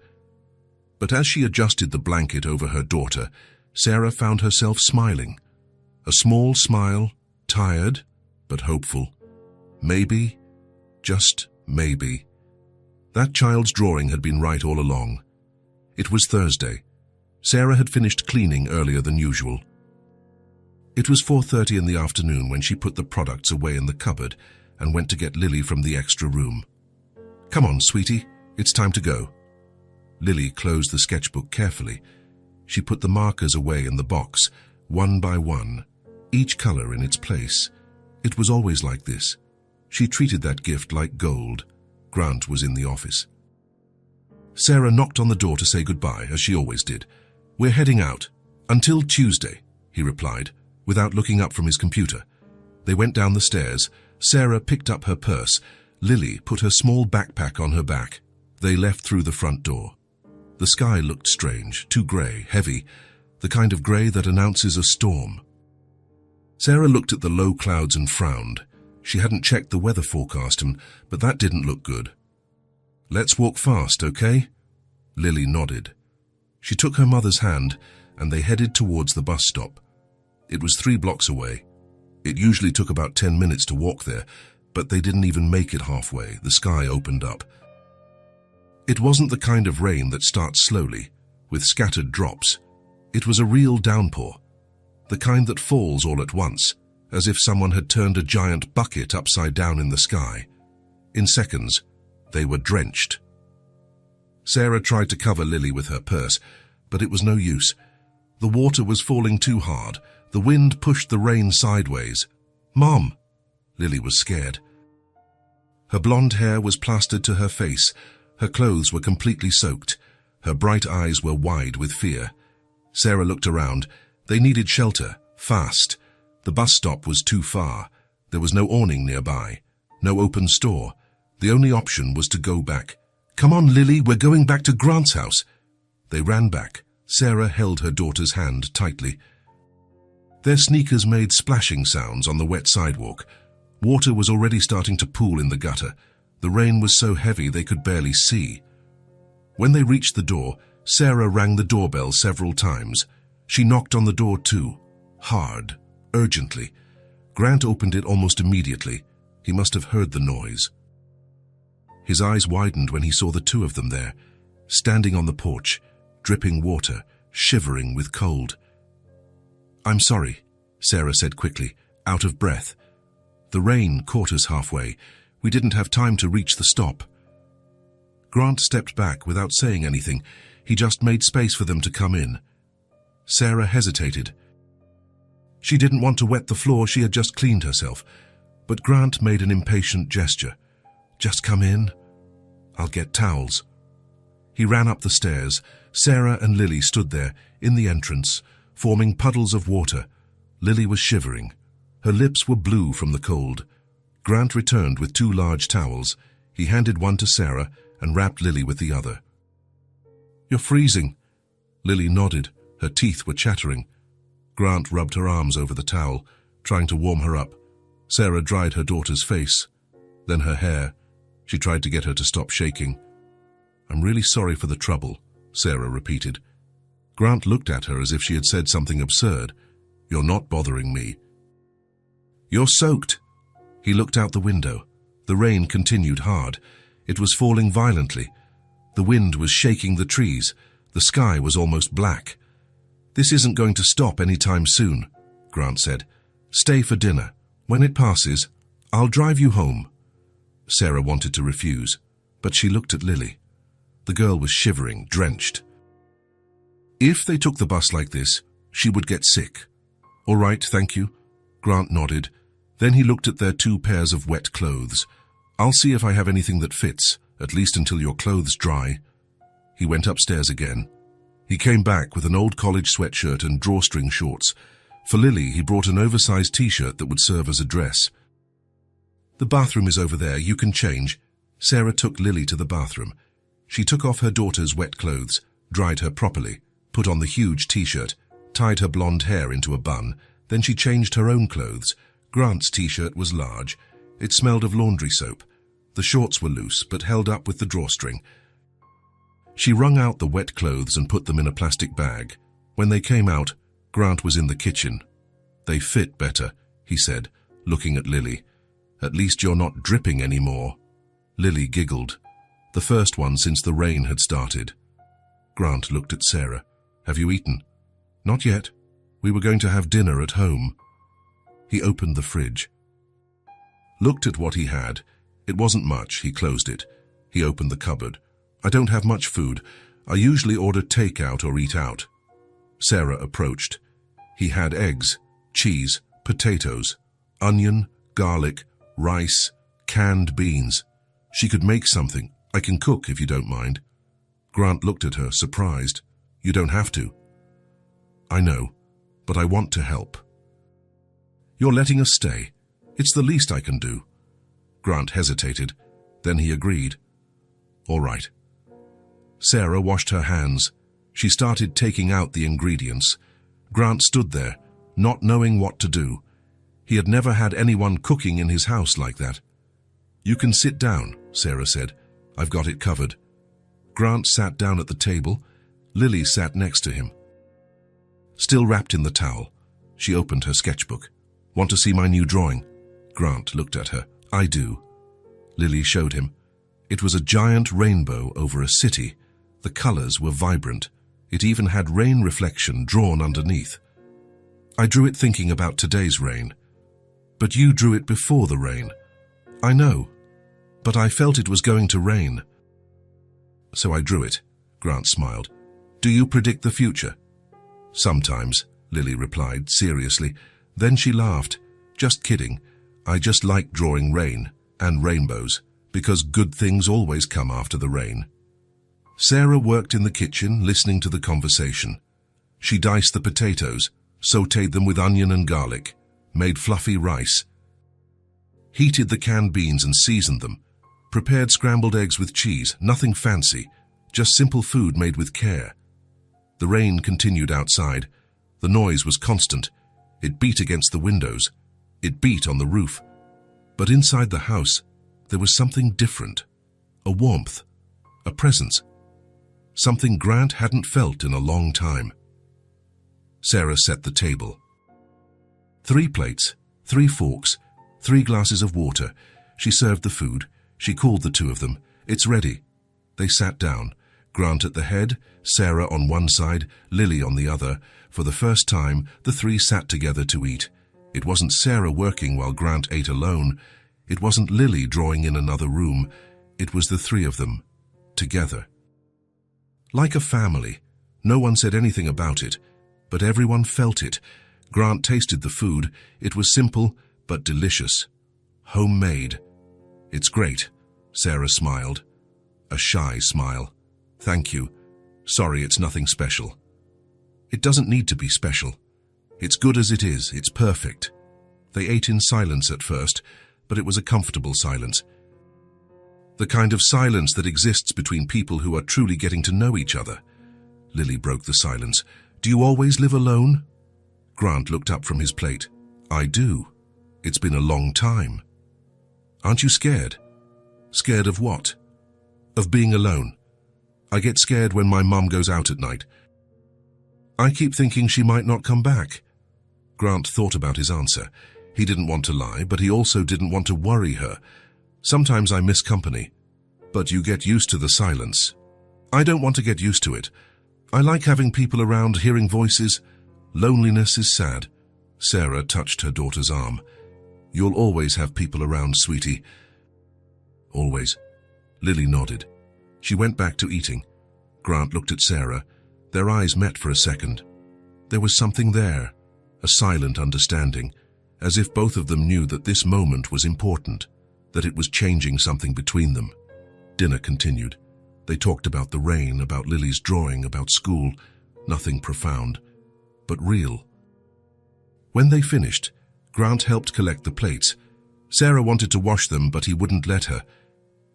But as she adjusted the blanket over her daughter, Sarah found herself smiling. A small smile, tired but hopeful. Maybe, just maybe. That child's drawing had been right all along. It was Thursday. Sarah had finished cleaning earlier than usual. It was 4:30 in the afternoon when she put the products away in the cupboard and went to get Lily from the extra room. "Come on, sweetie, it's time to go." Lily closed the sketchbook carefully. She put the markers away in the box, one by one, each color in its place. It was always like this. She treated that gift like gold. Grant was in the office. Sarah knocked on the door to say goodbye, as she always did. "We're heading out. Until Tuesday," he replied, without looking up from his computer. They went down the stairs. Sarah picked up her purse. Lily put her small backpack on her back. They left through the front door. The sky looked strange, too grey, heavy, the kind of grey that announces a storm. Sarah looked at the low clouds and frowned. She hadn't checked the weather forecast, but that didn't look good. "Let's walk fast, okay?" Lily nodded. She took her mother's hand, and they headed towards the bus stop. It was 3 blocks away. It usually took about 10 minutes to walk there, but they didn't even make it halfway. The sky opened up. It wasn't the kind of rain that starts slowly, with scattered drops. It was a real downpour, the kind that falls all at once, as if someone had turned a giant bucket upside down in the sky. In seconds, they were drenched. Sarah tried to cover Lily with her purse, but it was no use. The water was falling too hard. The wind pushed the rain sideways. "Mom!" Lily was scared. Her blonde hair was plastered to her face. Her clothes were completely soaked. Her bright eyes were wide with fear. Sarah looked around. They needed shelter, fast. The bus stop was too far. There was no awning nearby, no open store. The only option was to go back. "Come on, Lily, we're going back to Grant's house." They ran back. Sarah held her daughter's hand tightly. Their sneakers made splashing sounds on the wet sidewalk. Water was already starting to pool in the gutter. The rain was so heavy they could barely see. When they reached the door, Sarah rang the doorbell several times. She knocked on the door too, hard, urgently. Grant opened it almost immediately. He must have heard the noise. His eyes widened when he saw the two of them there, standing on the porch, dripping water, shivering with cold. "I'm sorry," Sarah said quickly, out of breath. "The rain caught us halfway. We didn't have time to reach the stop." Grant stepped back without saying anything. He just made space for them to come in. Sarah hesitated. She didn't want to wet the floor, she had just cleaned herself. But Grant made an impatient gesture. "Just come in. I'll get towels." He ran up the stairs. Sarah and Lily stood there, in the entrance, forming puddles of water. Lily was shivering. Her lips were blue from the cold. Grant returned with 2 large towels. He handed one to Sarah and wrapped Lily with the other. "You're freezing." Lily nodded. Her teeth were chattering. Grant rubbed her arms over the towel, trying to warm her up. Sarah dried her daughter's face, then her hair. She tried to get her to stop shaking. "I'm really sorry for the trouble," Sarah repeated. Grant looked at her as if she had said something absurd. "You're not bothering me." "You're soaked." He looked out the window. The rain continued hard. It was falling violently. The wind was shaking the trees. The sky was almost black. "This isn't going to stop any time soon," Grant said. "Stay for dinner. When it passes, I'll drive you home." Sarah wanted to refuse, but she looked at Lily. The girl was shivering, drenched. If they took the bus like this, she would get sick. "All right, thank you." Grant nodded. Then he looked at their 2 pairs of wet clothes. "I'll see if I have anything that fits, at least until your clothes dry." He went upstairs again. He came back with an old college sweatshirt and drawstring shorts. For Lily, he brought an oversized t-shirt that would serve as a dress. "The bathroom is over there, you can change." Sarah took Lily to the bathroom. She took off her daughter's wet clothes, dried her properly, put on the huge t-shirt, tied her blonde hair into a bun, then she changed her own clothes. Grant's t-shirt was large. It smelled of laundry soap. The shorts were loose, but held up with the drawstring. She wrung out the wet clothes and put them in a plastic bag. When they came out, Grant was in the kitchen. "They fit better," he said, looking at Lily. "At least you're not dripping anymore." Lily giggled. The first one since the rain had started. Grant looked at Sarah. "Have you eaten?" "Not yet. We were going to have dinner at home." He opened the fridge. Looked at what he had. It wasn't much. He closed it. He opened the cupboard. "I don't have much food. I usually order takeout or eat out." Sarah approached. He had eggs, cheese, potatoes, onion, garlic, rice, canned beans. She could make something. "I can cook if you don't mind." Grant looked at her, surprised. "You don't have to." "I know, but I want to help." "You're letting us stay. It's the least I can do." Grant hesitated. Then he agreed. "All right." Sarah washed her hands. She started taking out the ingredients. Grant stood there, not knowing what to do. He had never had anyone cooking in his house like that. "You can sit down," Sarah said. "I've got it covered." Grant sat down at the table. Lily sat next to him. Still wrapped in the towel, she opened her sketchbook. "Want to see my new drawing?" Grant looked at her. "I do." Lily showed him. It was a giant rainbow over a city. The colors were vibrant. It even had rain reflection drawn underneath. "I drew it thinking about today's rain." "But you drew it before the rain." "I know, but I felt it was going to rain." "So I drew it," Grant smiled. "Do you predict the future?" "Sometimes," Lily replied seriously. Then she laughed. "Just kidding. I just like drawing rain and rainbows, because good things always come after the rain." Sarah worked in the kitchen, listening to the conversation. She diced the potatoes, sautéed them with onion and garlic, made fluffy rice, heated the canned beans and seasoned them, prepared scrambled eggs with cheese, nothing fancy, just simple food made with care. The rain continued outside. The noise was constant. It beat against the windows. It beat on the roof. But inside the house, there was something different. A warmth, a presence. Something Grant hadn't felt in a long time. Sarah set the table. 3 plates, 3 forks, 3 glasses of water. She served the food. She called the 2 of them. "It's ready." They sat down. Grant at the head, Sarah on one side, Lily on the other. For the first time, the three sat together to eat. It wasn't Sarah working while Grant ate alone. It wasn't Lily drawing in another room. It was the three of them, together. Like a family. No one said anything about it, but everyone felt it. Grant tasted the food. It was simple, but delicious. Homemade. It's great, Sarah smiled. A shy smile. Thank you. Sorry, it's nothing special. It doesn't need to be special. It's good as it is. It's perfect. They ate in silence at first, but it was a comfortable silence. The kind of silence that exists between people who are truly getting to know each other. Lily broke the silence. Do you always live alone? Grant looked up from his plate. I do. It's been a long time. Aren't you scared? Scared of what? Of being alone. I get scared when my mum goes out at night. I keep thinking she might not come back. Grant thought about his answer. He didn't want to lie, but he also didn't want to worry her. Sometimes I miss company, but you get used to the silence. I don't want to get used to it. I like having people around, hearing voices. Loneliness is sad. Sarah touched her daughter's arm. You'll always have people around, sweetie. Always. Lily nodded. She went back to eating. Grant looked at Sarah. Their eyes met for a second. There was something there, a silent understanding, as if both of them knew that this moment was important, that it was changing something between them. Dinner continued. They talked about the rain, about Lily's drawing, about school. Nothing profound, but real. When they finished, Grant helped collect the plates. Sarah wanted to wash them, but he wouldn't let her.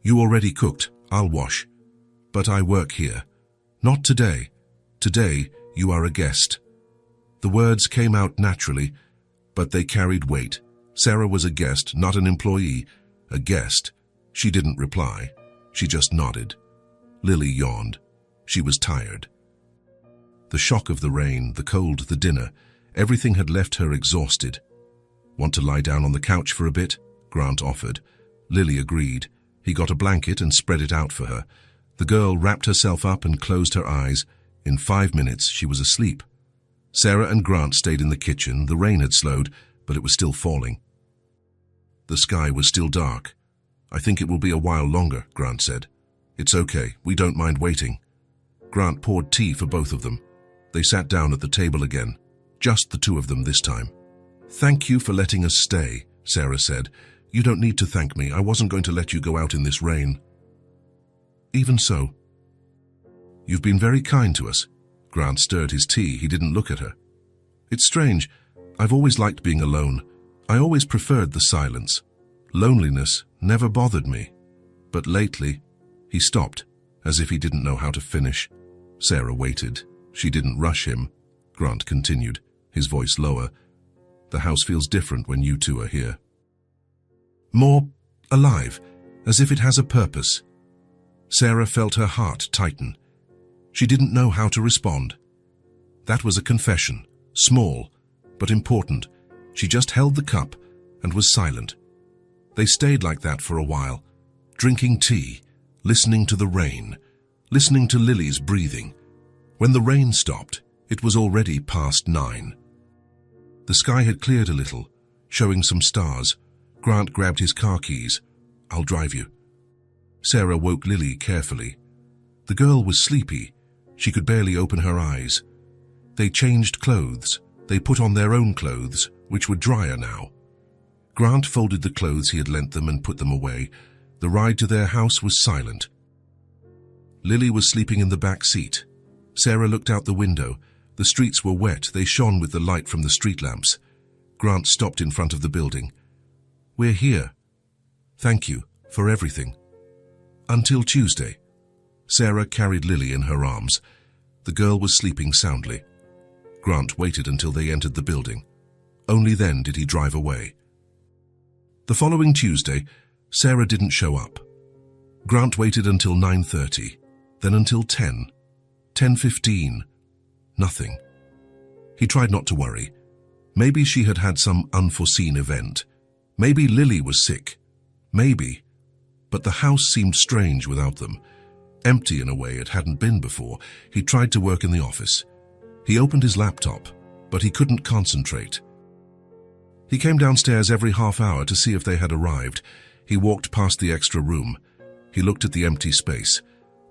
You already cooked. I'll wash. But I work here. Not today. Today, you are a guest. The words came out naturally, but they carried weight. Sarah was a guest, not an employee. A guest. She didn't reply. She just nodded. Lily yawned. She was tired. The shock of the rain, the cold, the dinner, everything had left her exhausted. Want to lie down on the couch for a bit? Grant offered. Lily agreed. He got a blanket and spread it out for her. The girl wrapped herself up and closed her eyes. In 5 minutes, she was asleep. Sarah and Grant stayed in the kitchen. The rain had slowed, but it was still falling. The sky was still dark. I think it will be a while longer, Grant said. It's okay. We don't mind waiting. Grant poured tea for both of them. They sat down at the table again. Just the two of them this time. Thank you for letting us stay, Sarah said. You don't need to thank me. I wasn't going to let you go out in this rain. Even so. You've been very kind to us. Grant stirred his tea. He didn't look at her. It's strange. I've always liked being alone. I always preferred the silence. Loneliness never bothered me. But lately, he stopped, as if he didn't know how to finish. Sarah waited. She didn't rush him. Grant continued, his voice lower. The house feels different when you two are here. More alive, as if it has a purpose. Sarah felt her heart tighten. She didn't know how to respond. That was a confession, small, but important. She just held the cup and was silent. They stayed like that for a while, drinking tea, listening to the rain, listening to Lily's breathing. When the rain stopped, it was already past 9. The sky had cleared a little, showing some stars. Grant grabbed his car keys. I'll drive you. Sarah woke Lily carefully. The girl was sleepy. She could barely open her eyes. They changed clothes. They put on their own clothes, which were drier now. Grant folded the clothes he had lent them and put them away. The ride to their house was silent. Lily was sleeping in the back seat. Sarah looked out the window. The streets were wet. They shone with the light from the street lamps. Grant stopped in front of the building. We're here. Thank you for everything. Until Tuesday. Sarah carried Lily in her arms. The girl was sleeping soundly. Grant waited until they entered the building. Only then did he drive away. The following Tuesday, Sarah didn't show up. Grant waited until 9:30, then until 10, 10:15. Nothing. He tried not to worry. Maybe she had had some unforeseen event. Maybe Lily was sick. Maybe. But the house seemed strange without them. Empty in a way it hadn't been before. He tried to work in the office. He opened his laptop, but he couldn't concentrate. He came downstairs every half hour to see if they had arrived. He walked past the extra room. He looked at the empty space.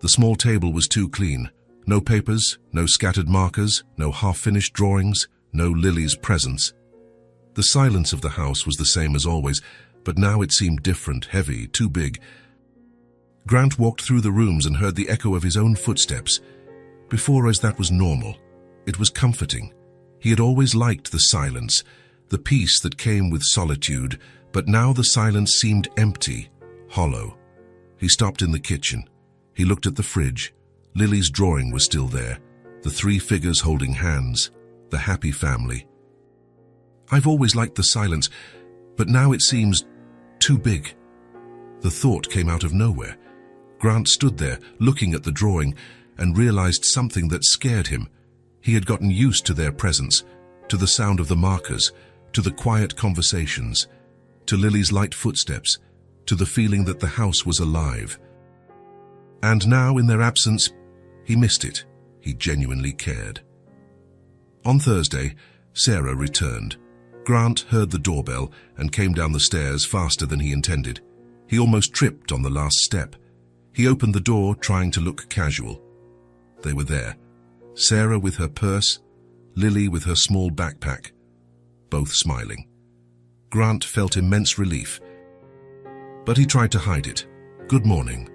The small table was too clean. No papers, no scattered markers, no half-finished drawings, no Lily's presence. The silence of the house was the same as always, but now it seemed different, heavy, too big. Grant walked through the rooms and heard the echo of his own footsteps. Before us, that was normal. It was comforting. He had always liked the silence, the peace that came with solitude, but now the silence seemed empty, hollow. He stopped in the kitchen. He looked at the fridge. Lily's drawing was still there, the three figures holding hands, the happy family. I've always liked the silence, but now it seems too big. The thought came out of nowhere. Grant stood there, looking at the drawing, and realized something that scared him. He had gotten used to their presence, to the sound of the markers, to the quiet conversations, to Lily's light footsteps, to the feeling that the house was alive. And now, in their absence, he missed it. He genuinely cared. On Thursday, Sarah returned. Grant heard the doorbell and came down the stairs faster than he intended. He almost tripped on the last step. He opened the door, trying to look casual. They were there. Sarah with her purse, Lily with her small backpack, both smiling. Grant felt immense relief, but he tried to hide it. "Good morning."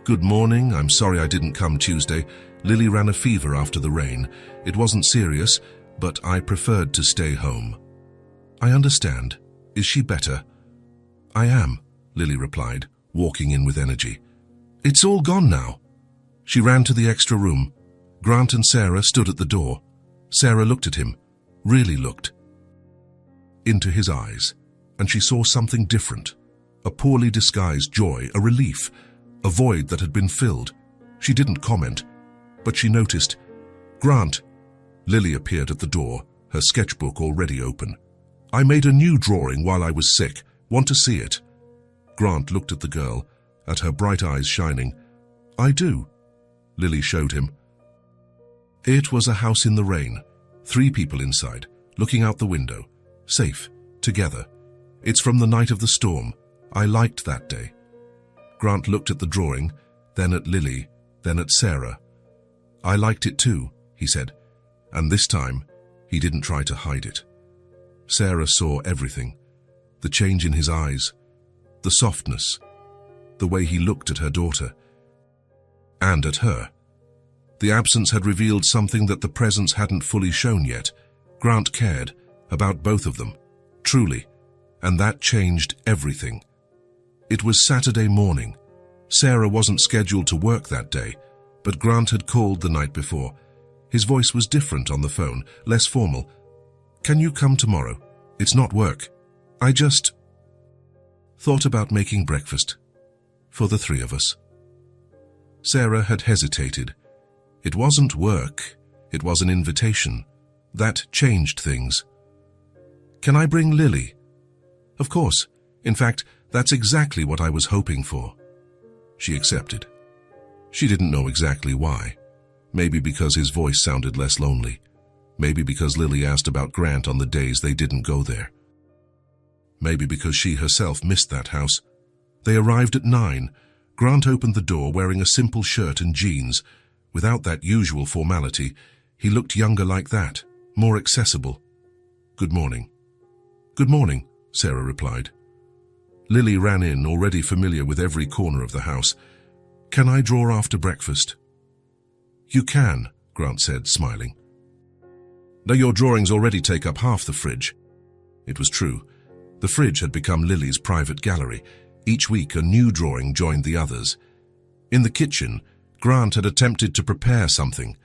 "Good morning. I'm sorry I didn't come Tuesday. Lily ran a fever after the rain. It wasn't serious, but I preferred to stay home." "I understand. Is she better?" "I am," Lily replied, walking in with energy. "It's all gone now." She ran to the extra room. Grant and Sarah stood at the door. Sarah looked at him, really looked, into his eyes, and she saw something different. A poorly disguised joy, a relief, a void that had been filled. She didn't comment, but she noticed. "Grant." Lily appeared at the door, her sketchbook already open. "I made a new drawing while I was sick. Want to see it?" Grant looked at the girl, at her bright eyes shining. "I do." Lily showed him. It was a house in the rain. 3 people inside, looking out the window. Safe, together. "It's from the night of the storm. I liked that day." Grant looked at the drawing, then at Lily, then at Sarah. "I liked it too," he said, and this time he didn't try to hide it. Sarah saw everything, the change in his eyes, the softness, the way he looked at her daughter, and at her. The absence had revealed something that the presence hadn't fully shown yet. Grant cared about both of them, truly, and that changed everything. It was Saturday morning. Sarah wasn't scheduled to work that day, but Grant had called the night before. His voice was different on the phone, less formal. "Can you come tomorrow? It's not work. I just thought about making breakfast for the 3 of us." Sarah had hesitated. It wasn't work, it was an invitation. That changed things. "Can I bring Lily?" "Of course. In fact, that's exactly what I was hoping for." She accepted. She didn't know exactly why. Maybe because his voice sounded less lonely. Maybe because Lily asked about Grant on the days they didn't go there. Maybe because she herself missed that house. They arrived at 9. Grant opened the door wearing a simple shirt and jeans. Without that usual formality, he looked younger like that, more accessible. "Good morning." "Good morning," Sarah replied. Lily ran in, already familiar with every corner of the house. "Can I draw after breakfast?" "You can," Grant said, smiling. "Now your drawings already take up half the fridge." It was true. The fridge had become Lily's private gallery. Each week a new drawing joined the others. In the kitchen, Grant had attempted to prepare something.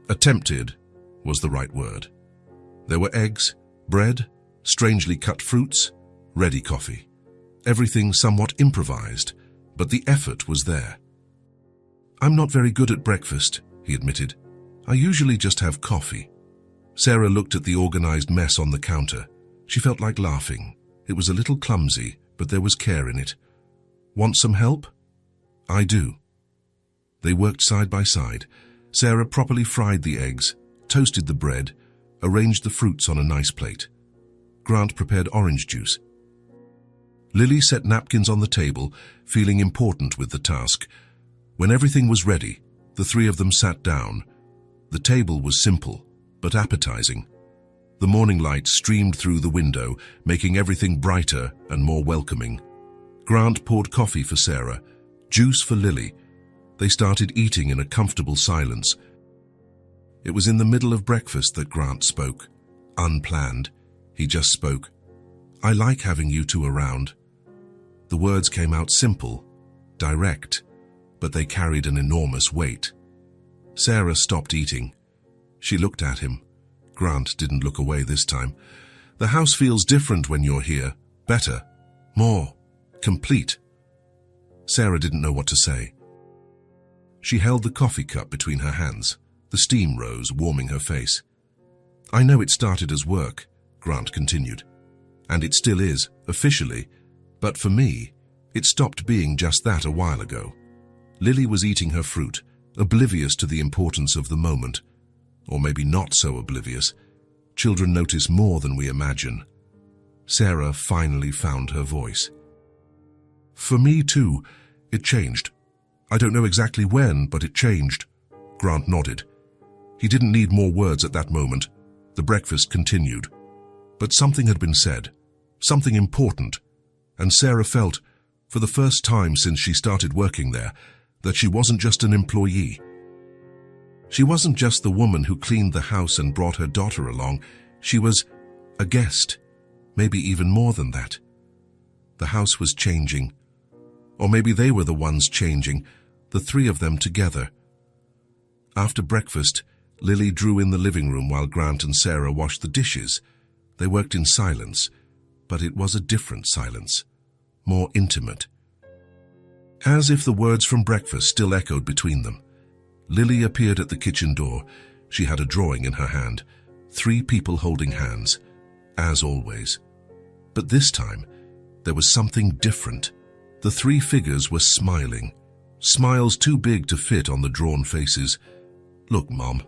Attempted was the right word. There were eggs, bread, strangely cut fruits, ready coffee. Everything somewhat improvised, but the effort was there. "I'm not very good at breakfast," he admitted. "I usually just have coffee." Sarah looked at the organized mess on the counter. She felt like laughing. It was a little clumsy, but there was care in it. "Want some help?" "I do." They worked side by side. Sarah properly fried the eggs, toasted the bread, arranged the fruits on a nice plate. Grant prepared orange juice. Lily set napkins on the table, feeling important with the task. When everything was ready, the three of them sat down. The table was simple, but appetizing. The morning light streamed through the window, making everything brighter and more welcoming. Grant poured coffee for Sarah, juice for Lily. They started eating in a comfortable silence. It was in the middle of breakfast that Grant spoke. Unplanned. He just spoke. "I like having you two around." The words came out simple, direct, but they carried an enormous weight. Sarah stopped eating. She looked at him. Grant didn't look away this time. "The house feels different when you're here. Better. More. Complete." Sarah didn't know what to say. She held the coffee cup between her hands. The steam rose, warming her face. "I know it started as work," Grant continued. "And it still is, officially. But for me, it stopped being just that a while ago." Lily was eating her fruit, oblivious to the importance of the moment. Or maybe not so oblivious. Children notice more than we imagine. Sarah finally found her voice. "For me too, it changed. I don't know exactly when, but it changed." Grant nodded. He didn't need more words at that moment. The breakfast continued. But something had been said, something important, and Sarah felt, for the first time since she started working there, that she wasn't just an employee. She wasn't just the woman who cleaned the house and brought her daughter along. She was a guest, maybe even more than that. The house was changing. Or maybe they were the ones changing, the three of them together. After breakfast, Lily drew in the living room while Grant and Sarah washed the dishes. They worked in silence, but it was a different silence, more intimate. As if the words from breakfast still echoed between them. Lily appeared at the kitchen door. She had a drawing in her hand. 3 people holding hands, as always. But this time, there was something different. The 3 figures were smiling. Smiles too big to fit on the drawn faces. "Look, Mom."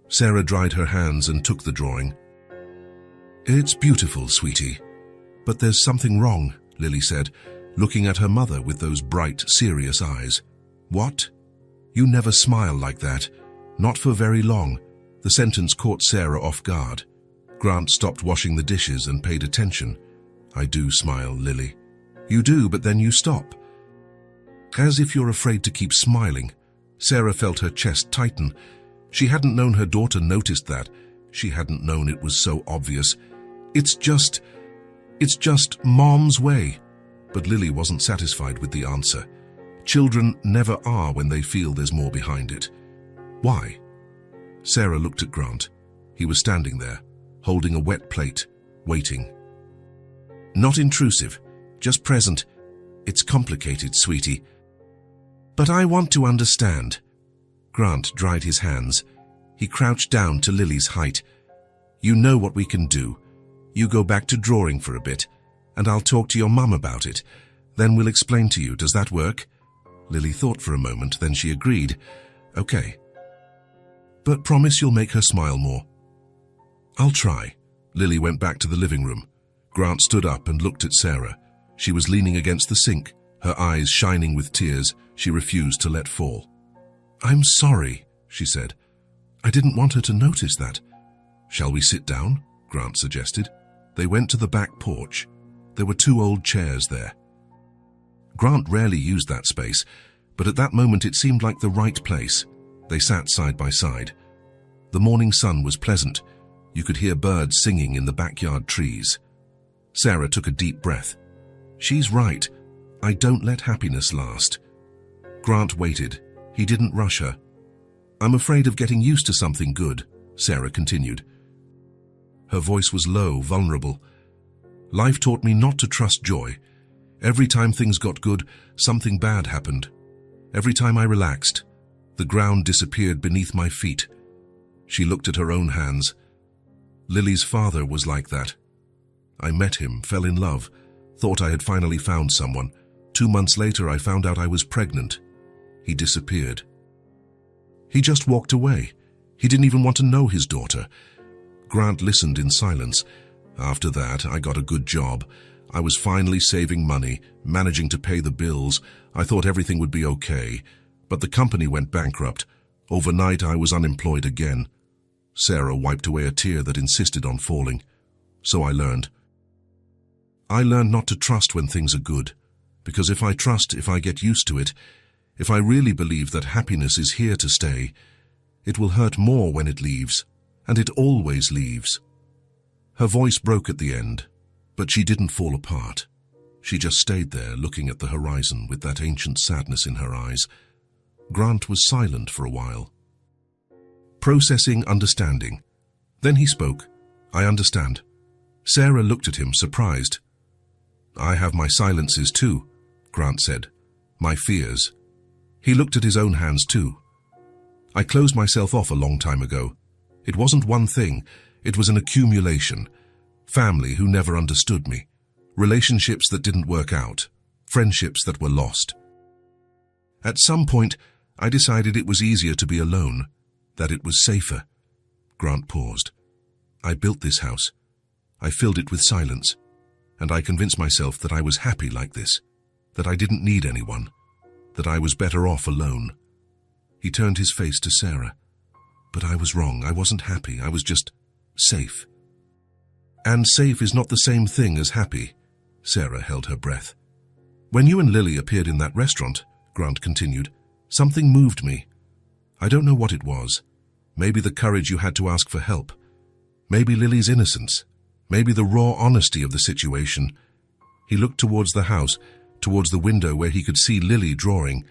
Sarah dried her hands and took the drawing. "It's beautiful, sweetie. But there's something wrong," Lily said, looking at her mother with those bright, serious eyes. "What? You never smile like that. Not for very long." The sentence caught Sarah off guard. Grant stopped washing the dishes and paid attention. "I do smile, Lily." "You do, but then you stop." "As if you're afraid to keep smiling." Sarah felt her chest tighten. She hadn't known her daughter noticed that. She hadn't known it was so obvious. It's just Mom's way." But Lily wasn't satisfied with the answer. Children never are when they feel there's more behind it. "Why?" Sarah looked at Grant. He was standing there, holding a wet plate, waiting. "Not intrusive, just present. It's complicated, sweetie. But I want to understand." Grant dried his hands. He crouched down to Lily's height. "You know what we can do. You go back to drawing for a bit, and I'll talk to your mum about it. Then we'll explain to you. Does that work?" Lily thought for a moment, then she agreed. "Okay. But promise you'll make her smile more." "I'll try." Lily went back to the living room. Grant stood up and looked at Sarah. She was leaning against the sink, her eyes shining with tears she refused to let fall. "I'm sorry," she said. "I didn't want her to notice that." "Shall we sit down?" Grant suggested. They went to the back porch. There were 2 old chairs there. Grant rarely used that space, but at that moment it seemed like the right place. They sat side by side. The morning sun was pleasant. You could hear birds singing in the backyard trees. Sarah took a deep breath. "She's right. I don't let happiness last." Grant waited. He didn't rush her. "I'm afraid of getting used to something good," Sarah continued. Her voice was low, vulnerable. "Life taught me not to trust joy. Every time things got good, something bad happened. Every time I relaxed, the ground disappeared beneath my feet." She looked at her own hands. "Lily's father was like that. I met him, fell in love, thought I had finally found someone. 2 months later, I found out I was pregnant. he disappeared. He just walked away. He didn't even want to know his daughter. Grant listened in silence. After that, I got a good job. I was finally saving money, managing to pay the bills. I thought everything would be okay. But the company went bankrupt. Overnight, I was unemployed again. Sarah wiped away a tear that insisted on falling. So I learned. I learned not to trust when things are good. Because if I trust, if I get used to it, if I really believe that happiness is here to stay, it will hurt more when it leaves, and it always leaves. Her voice broke at the end, but she didn't fall apart. She just stayed there, looking at the horizon with that ancient sadness in her eyes. Grant was silent for a while. Processing, understanding. Then he spoke. I understand. Sarah looked at him, surprised. I have my silences too, Grant said. My fears. He looked at his own hands too. I closed myself off a long time ago. It wasn't one thing, it was an accumulation. Family who never understood me. Relationships that didn't work out. Friendships that were lost. At some point, I decided it was easier to be alone, that it was safer. Grant paused. I built this house. I filled it with silence, and I convinced myself that I was happy like this, that I didn't need anyone, that I was better off alone. He turned his face to Sarah. But I was wrong. I wasn't happy. I was just safe. And safe is not the same thing as happy. Sarah held her breath. When you and Lily appeared in that restaurant, Grant continued, something moved me. I don't know what it was. Maybe the courage you had to ask for help. Maybe Lily's innocence. Maybe the raw honesty of the situation. He looked towards the house, towards the window where he could see Lily drawing.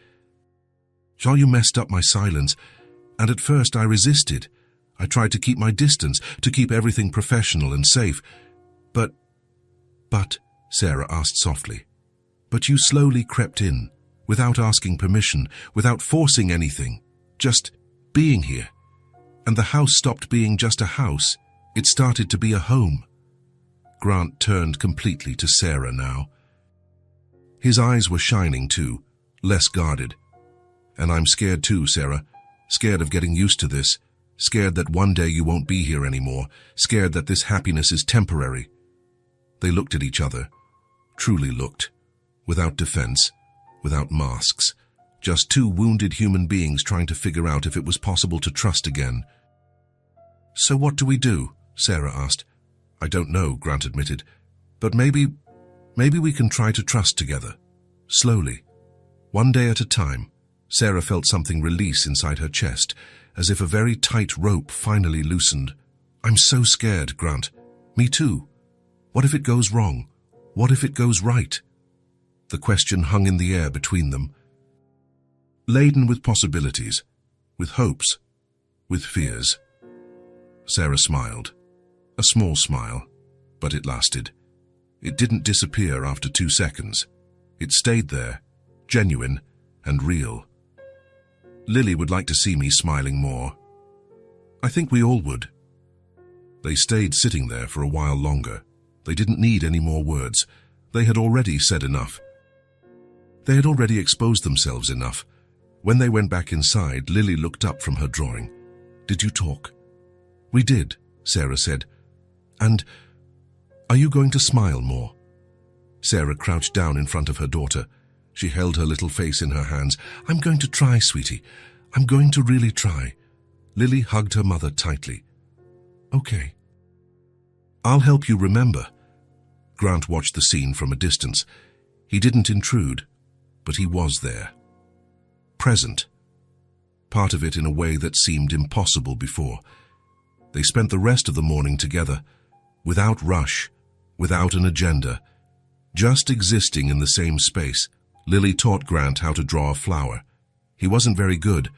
You messed up my silence, and at first I resisted. I tried to keep my distance, to keep everything professional and safe. But, Sarah asked softly, but you slowly crept in, without asking permission, without forcing anything, just being here. And the house stopped being just a house. It started to be a home. Grant turned completely to Sarah now. His eyes were shining too, less guarded. And I'm scared too, Sarah. Scared of getting used to this. Scared that one day you won't be here anymore. Scared that this happiness is temporary. They looked at each other. Truly looked. Without defense. Without masks. Just two wounded human beings trying to figure out if it was possible to trust again. So what do we do? Sarah asked. I don't know, Grant admitted. But maybe we can try to trust together. Slowly. One day at a time. Sarah felt something release inside her chest, as if a very tight rope finally loosened. I'm so scared, Grant. Me too. What if it goes wrong? What if it goes right? The question hung in the air between them. Laden with possibilities, with hopes, with fears. Sarah smiled. A small smile, but it lasted. It didn't disappear after 2 seconds. It stayed there, genuine and real. Lily would like to see me smiling more. I think we all would. They stayed sitting there for a while longer. They didn't need any more words. They had already said enough. They had already exposed themselves enough. When they went back inside, Lily looked up from her drawing. Did you talk? We did, Sarah said. And are you going to smile more? Sarah crouched down in front of her daughter. She held her little face in her hands. I'm going to try, sweetie. I'm going to really try. Lily hugged her mother tightly. Okay. I'll help you remember. Grant watched the scene from a distance. He didn't intrude, but he was there. Present. Part of it in a way that seemed impossible before. They spent the rest of the morning together, without rush, without an agenda, just existing in the same space. Lily taught Grant how to draw a flower. He wasn't very good,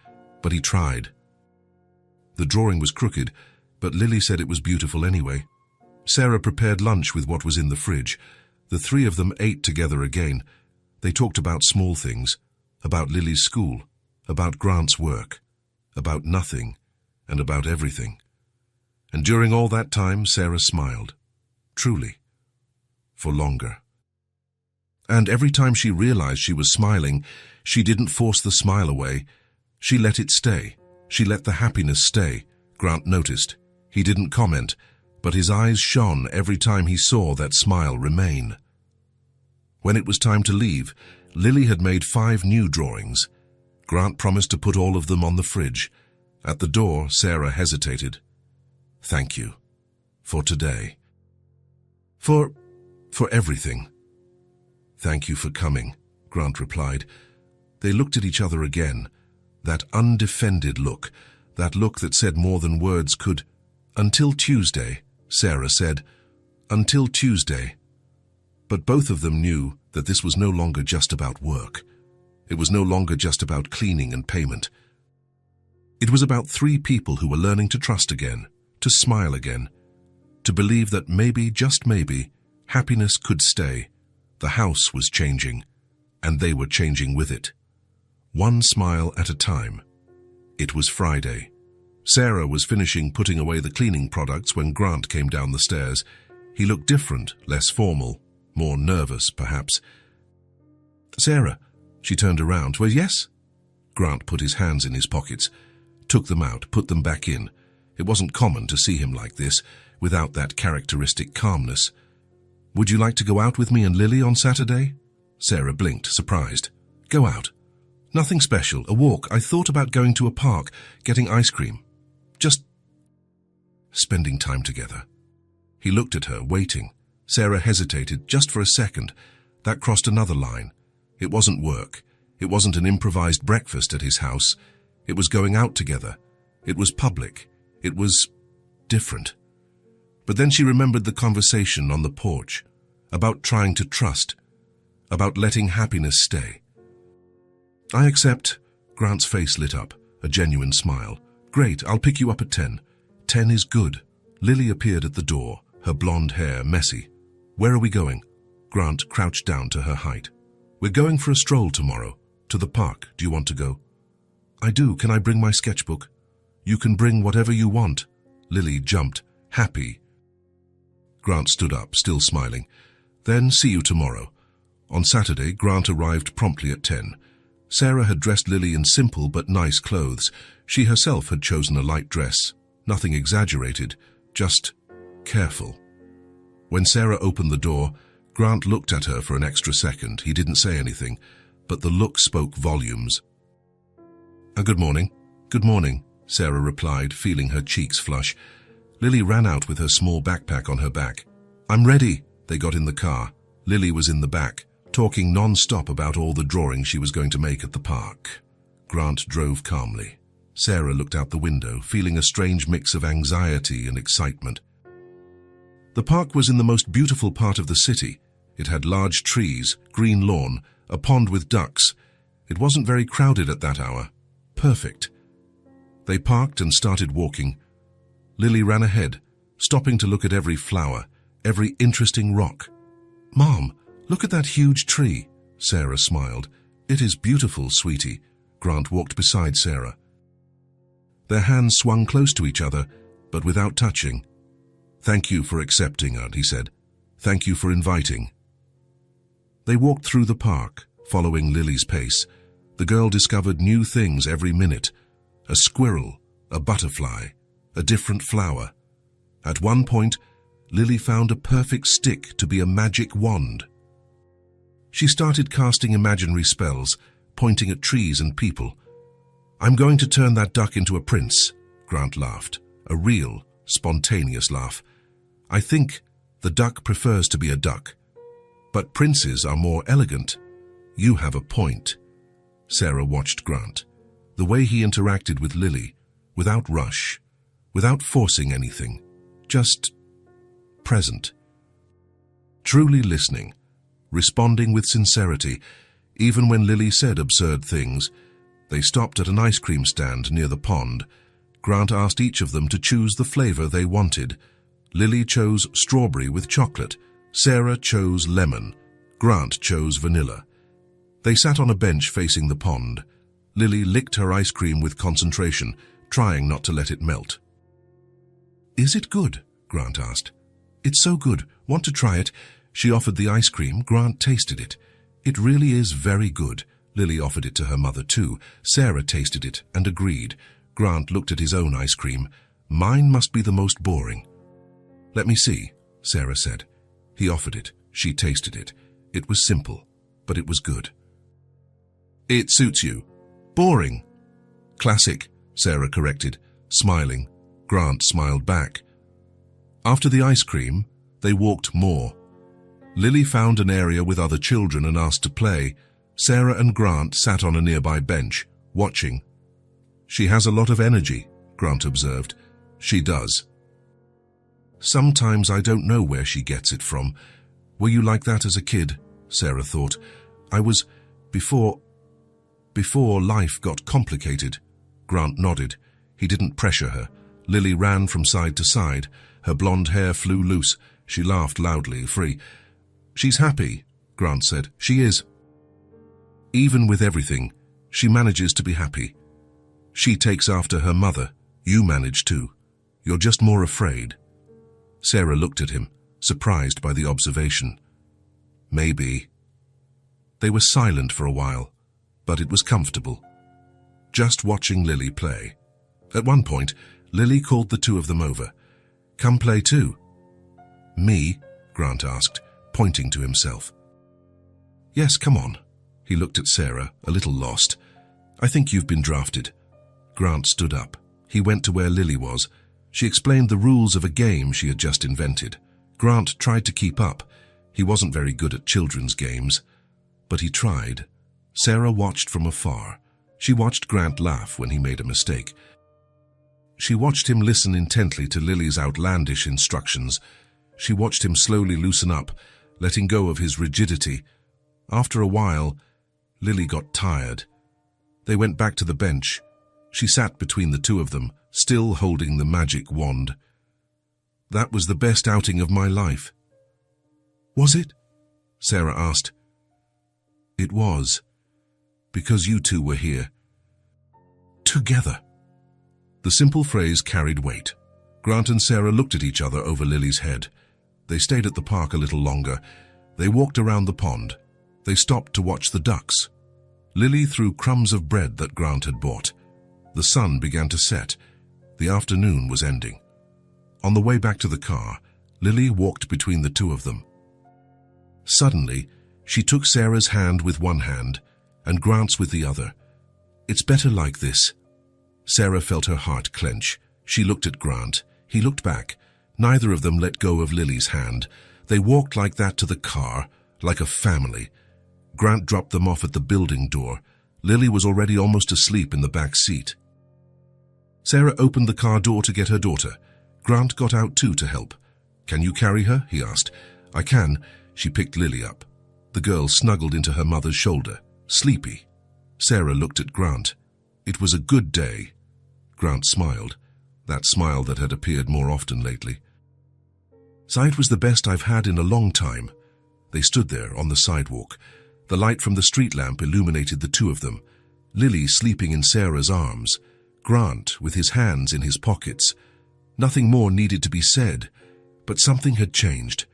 but he tried. The drawing was crooked, but Lily said it was beautiful anyway. Sarah prepared lunch with what was in the fridge. The three of them ate together again. They talked about small things, about Lily's school, about Grant's work, about nothing, and about everything. And during all that time, Sarah smiled. Truly. For longer. And every time she realized she was smiling, She didn't force the smile away. She let it stay. She let the happiness stay. Grant noticed. He didn't comment, but his eyes shone every time he saw that smile remain. When it was time to leave, Lily had made 5 new drawings. Grant promised to put all of them on the fridge. At the door, Sarah hesitated. "Thank you. For today. For everything." "Thank you for coming," Grant replied. They looked at each other again. That undefended look, that look that said more than words could. "Until Tuesday," Sarah said. "Until Tuesday." But both of them knew that this was no longer just about work. It was no longer just about cleaning and payment. It was about 3 people who were learning to trust again, to smile again, to believe that maybe, just maybe, happiness could stay. The house was changing, and they were changing with it. One smile at a time. It was Friday. Sarah was finishing putting away the cleaning products when Grant came down the stairs. He looked different, less formal, more nervous, perhaps. "Sarah," she turned around. "Well, yes?" Grant put his hands in his pockets, took them out, put them back in. It wasn't common to see him like this, without that characteristic calmness. "Would you like to go out with me and Lily on Saturday?" Sarah blinked, surprised. "Go out?" "Nothing special, a walk. I thought about going to a park, getting ice cream. Just spending time together." He looked at her, waiting. Sarah hesitated just for a second. That crossed another line. It wasn't work. It wasn't an improvised breakfast at his house. It was going out together. It was public. It was different. But then she remembered the conversation on the porch, about trying to trust, about letting happiness stay. "I accept." Grant's face lit up, a genuine smile. "Great, I'll pick you up at 10. 10 is good." Lily appeared at the door, her blonde hair messy. "Where are we going?" Grant crouched down to her height. "We're going for a stroll tomorrow. To the park. Do you want to go?" "I do. Can I bring my sketchbook?" "You can bring whatever you want." Lily jumped, happy. Grant stood up, still smiling. "Then see you tomorrow." On Saturday, Grant arrived promptly at 10. Sarah had dressed Lily in simple but nice clothes. She herself had chosen a light dress. Nothing exaggerated, just careful. When Sarah opened the door, Grant looked at her for an extra second. He didn't say anything, but the look spoke volumes. Good morning." "Good morning," Sarah replied, feeling her cheeks flush. Lily ran out with her small backpack on her back. "I'm ready." They got in the car. Lily was in the back, talking non-stop about all the drawings she was going to make at the park. Grant drove calmly. Sarah looked out the window, feeling a strange mix of anxiety and excitement. The park was in the most beautiful part of the city. It had large trees, green lawn, a pond with ducks. It wasn't very crowded at that hour. Perfect. They parked and started walking. Lily ran ahead, stopping to look at every flower, every interesting rock. "Mom, look at that huge tree." Sarah smiled. "It is beautiful, sweetie." Grant walked beside Sarah. Their hands swung close to each other, but without touching. "Thank you for accepting, Aunt," he said. "Thank you for inviting." They walked through the park, following Lily's pace. The girl discovered new things every minute. A squirrel, a butterfly, a different flower. At one point, Lily found a perfect stick to be a magic wand. She started casting imaginary spells, pointing at trees and people. "I'm going to turn that duck into a prince," Grant laughed, a real, spontaneous laugh. "I think the duck prefers to be a duck. But princes are more elegant." "You have a point." Sarah watched Grant. The way he interacted with Lily, without rush, without forcing anything, just present. Truly listening, responding with sincerity, even when Lily said absurd things. They stopped at an ice cream stand near the pond. Grant asked each of them to choose the flavor they wanted. Lily chose strawberry with chocolate. Sarah chose lemon. Grant chose vanilla. They sat on a bench facing the pond. Lily licked her ice cream with concentration, trying not to let it melt. "Is it good?" Grant asked. "It's so good. Want to try it?" She offered the ice cream. Grant tasted it. "It really is very good." Lily offered it to her mother too. Sarah tasted it and agreed. Grant looked at his own ice cream. Mine must be the most boring. Let me see, Sarah said. He offered it. She tasted it. It was simple, but it was good. It suits you. Boring. Classic, Sarah corrected, smiling. Grant smiled back. After the ice cream, they walked more. Lily found an area with other children and asked to play. Sarah and Grant sat on a nearby bench, watching. She has a lot of energy, Grant observed. She does. Sometimes I don't know where she gets it from. Were you like that as a kid? Sarah thought. I was, before life got complicated. Grant nodded. He didn't pressure her. Lily ran from side to side. Her blonde hair flew loose. She laughed loudly, free. She's happy, Grant said. She is. Even with everything, she manages to be happy. She takes after her mother. You manage too. You're just more afraid. Sarah looked at him, surprised by the observation. Maybe. They were silent for a while, but it was comfortable. Just watching Lily play. At one point, Lily called the two of them over. Come play too. Me? Grant asked, pointing to himself. Yes, come on. He looked at Sarah, a little lost. I think you've been drafted. Grant stood up. He went to where Lily was. She explained the rules of a game she had just invented. Grant tried to keep up. He wasn't very good at children's games, but he tried. Sarah watched from afar. She watched Grant laugh when he made a mistake. She watched him listen intently to Lily's outlandish instructions. She watched him slowly loosen up, letting go of his rigidity. After a while, Lily got tired. They went back to the bench. She sat between the two of them, still holding the magic wand. That was the best outing of my life. Was it? Sarah asked. It was, because you two were here. Together. The simple phrase carried weight. Grant and Sarah looked at each other over Lily's head. They stayed at the park a little longer. They walked around the pond. They stopped to watch the ducks. Lily threw crumbs of bread that Grant had bought. The sun began to set. The afternoon was ending. On the way back to the car, Lily walked between the two of them. Suddenly, she took Sarah's hand with one hand and Grant's with the other. It's better like this. Sarah felt her heart clench. She looked at Grant. He looked back. Neither of them let go of Lily's hand. They walked like that to the car, like a family. Grant dropped them off at the building door. Lily was already almost asleep in the back seat. Sarah opened the car door to get her daughter. Grant got out too to help. Can you carry her? He asked. I can. She picked Lily up. The girl snuggled into her mother's shoulder, sleepy. Sarah looked at Grant. It was a good day. Grant smiled, that smile that had appeared more often lately. It was the best I've had in a long time. They stood there on the sidewalk. The light from the street lamp illuminated the two of them. Lily sleeping in Sarah's arms. Grant with his hands in his pockets. Nothing more needed to be said, but something had changed.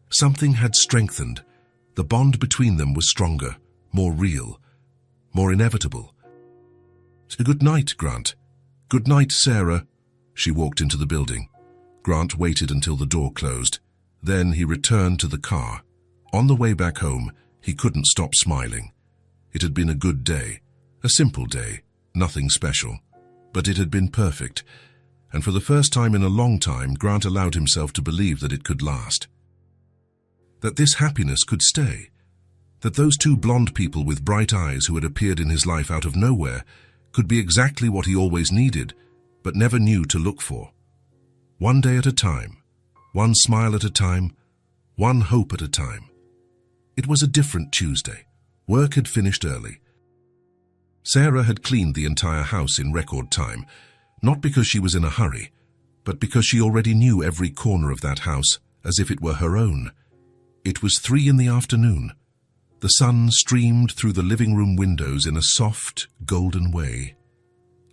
Something had strengthened. The bond between them was stronger, more real, more inevitable. Good night, Grant. Good night, Sarah. She walked into the building. Grant waited until the door closed. Then he returned to the car. On the way back home, he couldn't stop smiling. It had been a good day, a simple day, nothing special. But it had been perfect, and for the first time in a long time, Grant allowed himself to believe that it could last. That this happiness could stay. That those two blonde people with bright eyes who had appeared in his life out of nowhere could be exactly what he always needed, but never knew to look for. One day at a time, one smile at a time, one hope at a time. It was a different Tuesday. Work had finished early. Sarah had cleaned the entire house in record time, not because she was in a hurry, but because she already knew every corner of that house as if it were her own. It was 3 p.m. The sun streamed through the living room windows in a soft, golden way.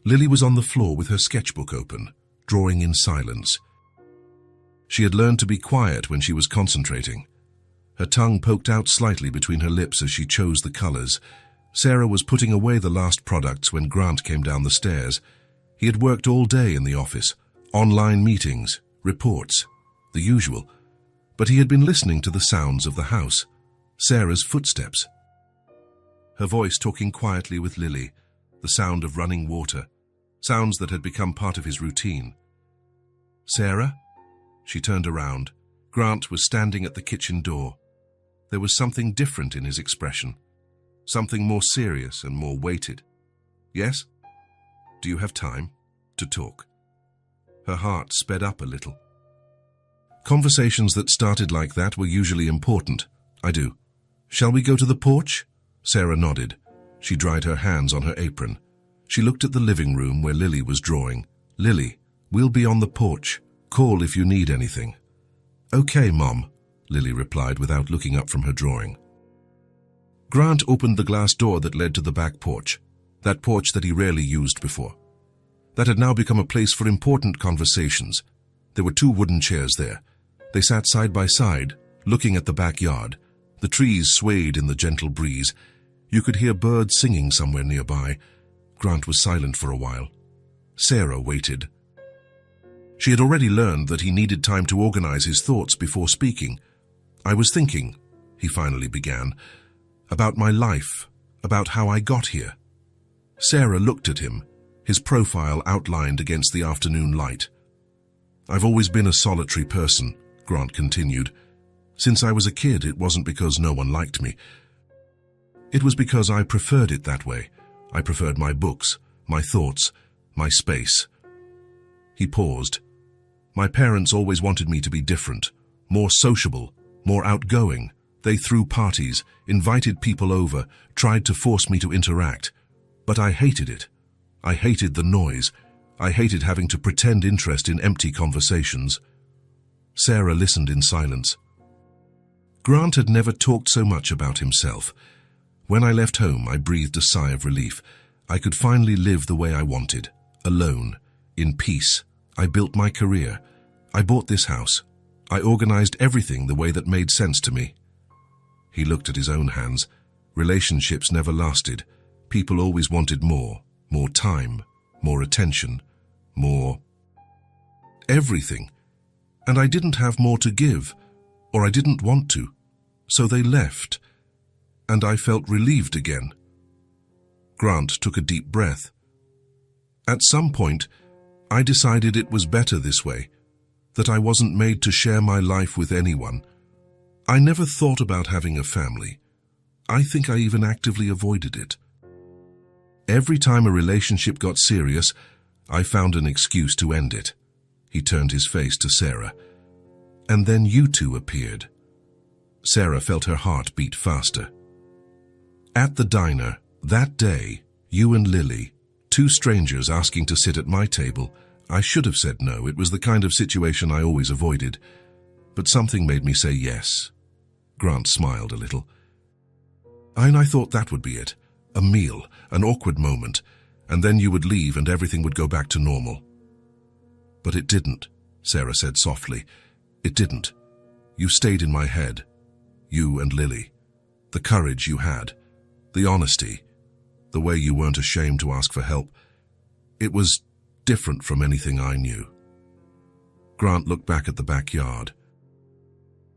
Lily was on the floor with her sketchbook open, drawing in silence. She had learned to be quiet when she was concentrating. Her tongue poked out slightly between her lips as she chose the colors. Sarah was putting away the last products when Grant came down the stairs. He had worked all day in the office, online meetings, reports, the usual, but he had been listening to the sounds of the house, Sarah's footsteps. Her voice talking quietly with Lily, the sound of running water, sounds that had become part of his routine. "Sarah?" She turned around. Grant was standing at the kitchen door. There was something different in his expression, something more serious and more weighted. "Yes? Do you have time to talk?" Her heart sped up a little. Conversations that started like that were usually important. "I do. Shall we go to the porch?" Sarah nodded. She dried her hands on her apron. She looked at the living room where Lily was drawing. "Lily, we'll be on the porch. Call if you need anything." "Okay, Mom," Lily replied without looking up from her drawing. Grant opened the glass door that led to the back porch, that porch that he rarely used before. That had now become a place for important conversations. There were 2 wooden chairs there. They sat side by side, looking at the backyard. The trees swayed in the gentle breeze. You could hear birds singing somewhere nearby. Grant was silent for a while. Sarah waited. She had already learned that he needed time to organize his thoughts before speaking. "I was thinking," he finally began, "about my life, about how I got here." Sarah looked at him, his profile outlined against the afternoon light. "I've always been a solitary person," Grant continued. "Since I was a kid, it wasn't because no one liked me. It was because I preferred it that way. I preferred my books, my thoughts, my space." He paused. "My parents always wanted me to be different, more sociable, more outgoing. They threw parties, invited people over, tried to force me to interact. But I hated it. I hated the noise. I hated having to pretend interest in empty conversations." Sarah listened in silence. Grant had never talked so much about himself. "When I left home, I breathed a sigh of relief. I could finally live the way I wanted, alone, in peace. I built my career. I bought this house. I organized everything the way that made sense to me." He looked at his own hands. Relationships never lasted. People always wanted more time, more attention, more everything. And I didn't have more to give, or I didn't want to. So they left, and I felt relieved again. Grant took a deep breath. "At some point, I decided it was better this way, that I wasn't made to share my life with anyone. I never thought about having a family. I think I even actively avoided it. Every time a relationship got serious, I found an excuse to end it." He turned his face to Sarah. "And then you 2 appeared." Sarah felt her heart beat faster. "At the diner, that day, you and Lily, 2 strangers asking to sit at my table. I should have said no. It was the kind of situation I always avoided. But something made me say yes." Grant smiled a little. "And I thought that would be it. A meal, an awkward moment, and then you would leave and everything would go back to normal." "But it didn't," Sarah said softly. "It didn't. You stayed in my head. You and Lily. The courage you had. The honesty. The way you weren't ashamed to ask for help. It was different from anything I knew." Grant looked back at the backyard.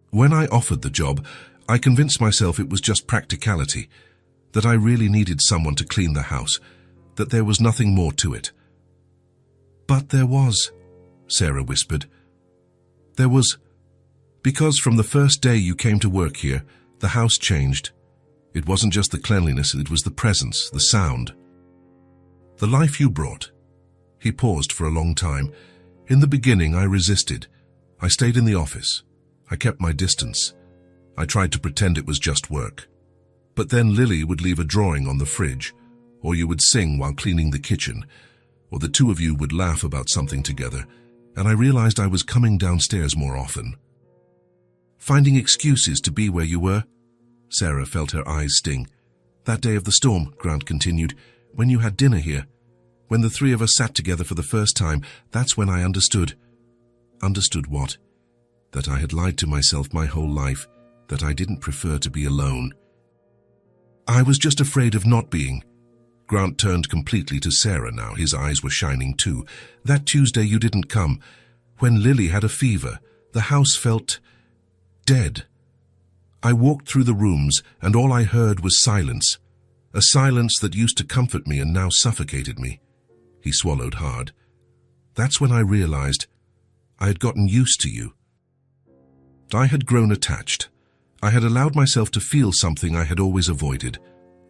"When I offered the job, I convinced myself it was just practicality, that I really needed someone to clean the house, that there was nothing more to it." "But there was," Sarah whispered. "There was, because from the first day you came to work here, the house changed. It wasn't just the cleanliness, it was the presence, the sound. The life you brought." He paused for a long time. "In the beginning, I resisted. I stayed in the office. I kept my distance. I tried to pretend it was just work. But then Lily would leave a drawing on the fridge, or you would sing while cleaning the kitchen, or the 2 of you would laugh about something together, and I realized I was coming downstairs more often. Finding excuses to be where you were." Sarah felt her eyes sting. "That day of the storm," Grant continued, "when you had dinner here, when the 3 of us sat together for the first time, that's when I understood." "Understood what?" "That I had lied to myself my whole life, that I didn't prefer to be alone." I was just afraid of not being. Grant turned completely to Sarah now. His eyes were shining too. That Tuesday you didn't come. When Lily had a fever, the house felt dead. I walked through the rooms and all I heard was silence. A silence that used to comfort me and now suffocated me. He swallowed hard. That's when I realized I had gotten used to you. I had grown attached. I had allowed myself to feel something I had always avoided.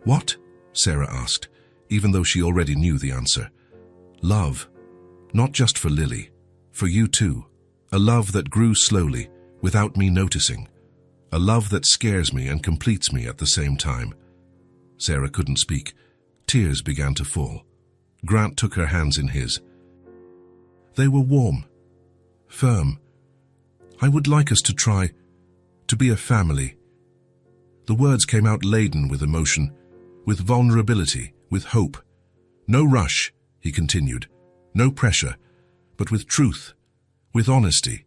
What? Sarah asked, even though she already knew the answer. Love. Not just for Lily. For you too. A love that grew slowly, without me noticing. A love that scares me and completes me at the same time. Sarah couldn't speak. Tears began to fall. Grant took her hands in his. They were warm, firm. I would like us to try to be a family. The words came out laden with emotion, with vulnerability, with hope. No rush, he continued. No pressure, but with truth, with honesty,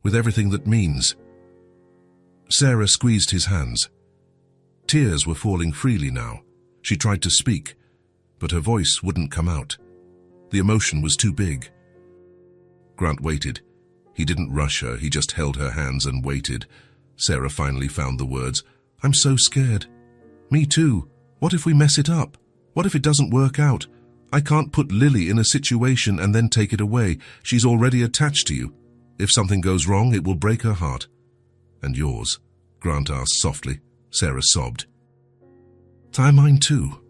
with everything that means. Sarah squeezed his hands. Tears were falling freely now. She tried to speak, but her voice wouldn't come out. The emotion was too big. Grant waited. He didn't rush her, he just held her hands and waited. Sarah finally found the words. I'm so scared. Me too. What if we mess it up? What if it doesn't work out? I can't put Lily in a situation and then take it away. She's already attached to you. If something goes wrong, it will break her heart. And yours? Grant asked softly. Sarah sobbed. Mine too.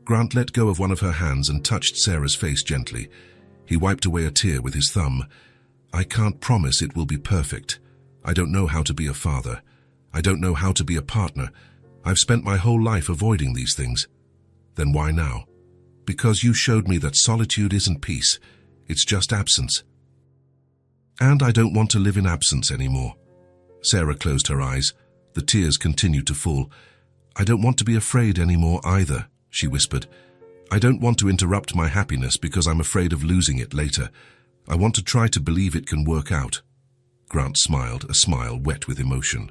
Grant let go of one of her hands and touched Sarah's face gently. He wiped away a tear with his thumb. I can't promise it will be perfect. I don't know how to be a father. I don't know how to be a partner. I've spent my whole life avoiding these things. Then why now? Because you showed me that solitude isn't peace. It's just absence. And I don't want to live in absence anymore. Sarah closed her eyes. The tears continued to fall. I don't want to be afraid anymore either, she whispered. I don't want to interrupt my happiness because I'm afraid of losing it later. I want to try to believe it can work out. Grant smiled, a smile wet with emotion.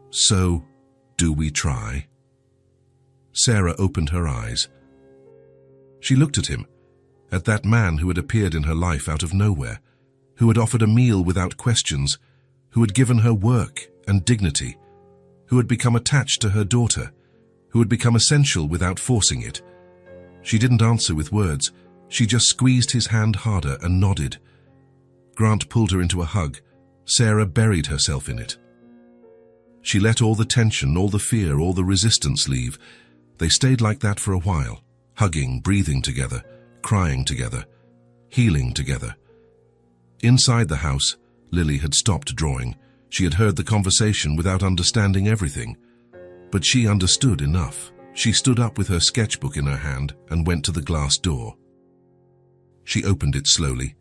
So, do we try? Sarah opened her eyes. She looked at him, at that man who had appeared in her life out of nowhere, who had offered a meal without questions, who had given her work and dignity, who had become attached to her daughter, who had become essential without forcing it. She didn't answer with words. She just squeezed his hand harder and nodded. Grant pulled her into a hug. Sarah buried herself in it. She let all the tension, all the fear, all the resistance leave. They stayed like that for a while, hugging, breathing together, crying together, healing together. Inside the house, Lily had stopped drawing. She had heard the conversation without understanding everything. But she understood enough. She stood up with her sketchbook in her hand and went to the glass door. She opened it slowly.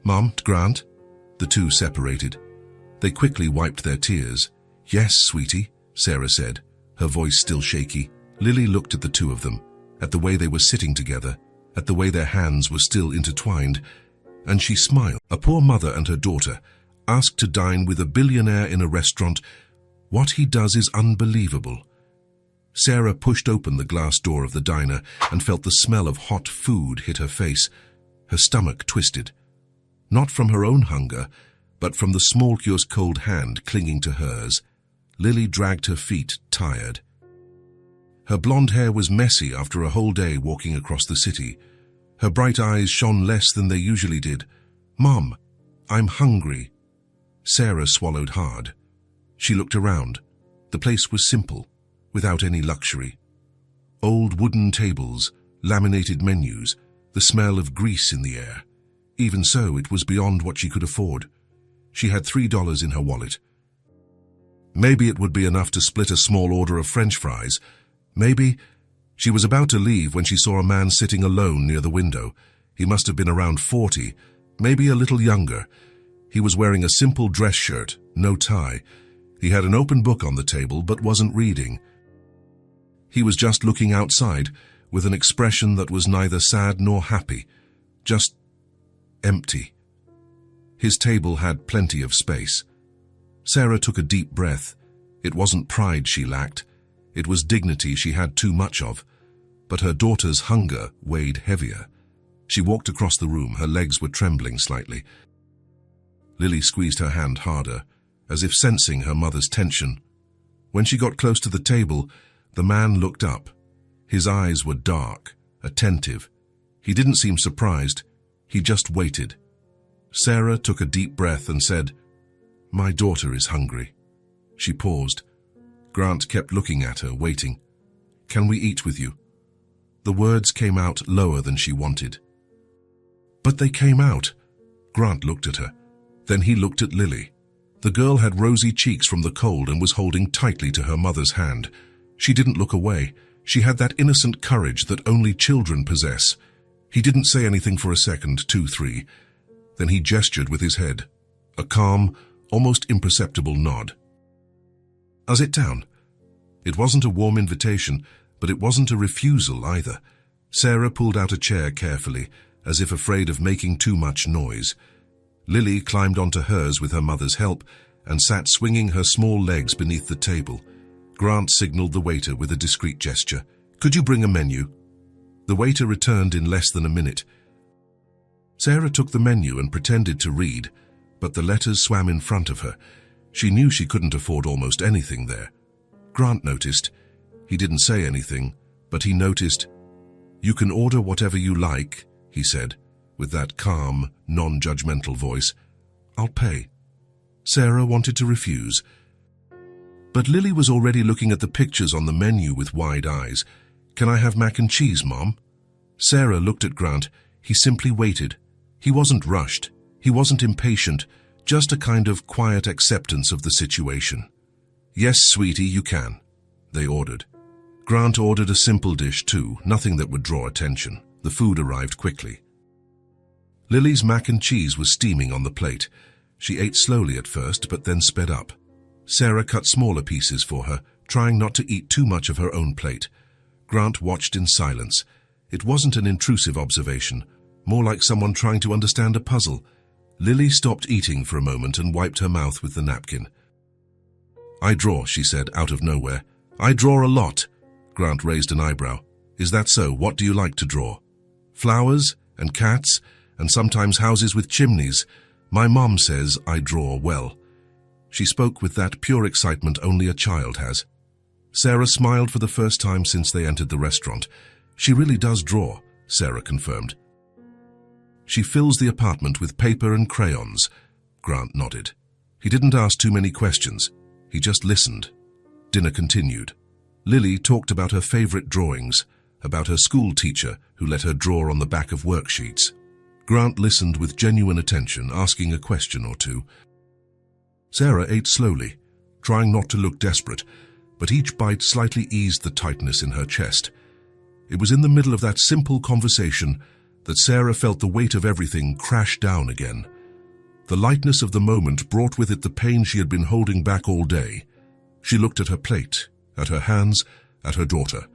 Mom, Grant? The two separated. They quickly wiped their tears. Yes, sweetie, Sarah said, her voice still shaky. Lily looked at the two of them, at the way they were sitting together, at the way their hands were still intertwined, and she smiled. A poor mother and her daughter, asked to dine with a billionaire in a restaurant. What he does is unbelievable. Sarah pushed open the glass door of the diner and felt the smell of hot food hit her face. Her stomach twisted. Not from her own hunger, but from the small cure's cold hand clinging to hers. Lily dragged her feet, tired. Her blonde hair was messy after a whole day walking across the city. Her bright eyes shone less than they usually did. Mom, I'm hungry. Sarah swallowed hard. She looked around. The place was simple, without any luxury. Old wooden tables, laminated menus, the smell of grease in the air. Even so, it was beyond what she could afford. She had $3 in her wallet. Maybe it would be enough to split a small order of French fries. Maybe. She was about to leave when she saw a man sitting alone near the window. He must have been around 40, maybe a little younger. He was wearing a simple dress shirt, no tie. He had an open book on the table but wasn't reading. He was just looking outside with an expression that was neither sad nor happy, just empty. His table had plenty of space. Sarah took a deep breath. It wasn't pride she lacked. It was dignity she had too much of, but her daughter's hunger weighed heavier. She walked across the room, her legs were trembling slightly. Lily squeezed her hand harder, as if sensing her mother's tension. When she got close to the table, the man looked up. His eyes were dark, attentive. He didn't seem surprised, he just waited. Sarah took a deep breath and said, "My daughter is hungry." She paused. Grant kept looking at her, waiting. "Can we eat with you?" The words came out lower than she wanted. But they came out. Grant looked at her. Then he looked at Lily. The girl had rosy cheeks from the cold and was holding tightly to her mother's hand. She didn't look away. She had that innocent courage that only children possess. He didn't say anything for a second, 2, 3. Then he gestured with his head. A calm, almost imperceptible nod. "I'll sit down." It wasn't a warm invitation, but it wasn't a refusal either. Sarah pulled out a chair carefully, as if afraid of making too much noise. Lily climbed onto hers with her mother's help and sat swinging her small legs beneath the table. Grant signaled the waiter with a discreet gesture. "Could you bring a menu?" The waiter returned in less than a minute. Sarah took the menu and pretended to read, but the letters swam in front of her. She knew she couldn't afford almost anything there. Grant noticed. He didn't say anything, but he noticed. "You can order whatever you like," he said, with that calm, non-judgmental voice. "I'll pay." Sarah wanted to refuse, but Lily was already looking at the pictures on the menu with wide eyes. "Can I have mac and cheese, Mom?" Sarah looked at Grant. He simply waited. He wasn't rushed. He wasn't impatient, just a kind of quiet acceptance of the situation. "Yes, sweetie, you can," they ordered. Grant ordered a simple dish too, nothing that would draw attention. The food arrived quickly. Lily's mac and cheese was steaming on the plate. She ate slowly at first, but then sped up. Sarah cut smaller pieces for her, trying not to eat too much of her own plate. Grant watched in silence. It wasn't an intrusive observation, more like someone trying to understand a puzzle. Lily stopped eating for a moment and wiped her mouth with the napkin. "I draw," she said, out of nowhere. "I draw a lot." Grant raised an eyebrow. "Is that so? What do you like to draw?" "Flowers and cats and sometimes houses with chimneys. My mom says I draw well." She spoke with that pure excitement only a child has. Sarah smiled for the first time since they entered the restaurant. "She really does draw," Sarah confirmed. "She fills the apartment with paper and crayons." Grant nodded. He didn't ask too many questions. He just listened. Dinner continued. Lily talked about her favorite drawings, about her school teacher who let her draw on the back of worksheets. Grant listened with genuine attention, asking a question or two. Sarah ate slowly, trying not to look desperate, but each bite slightly eased the tightness in her chest. It was in the middle of that simple conversation that Sarah felt the weight of everything crash down again. The lightness of the moment brought with it the pain she had been holding back all day. She looked at her plate, at her hands, at her daughter.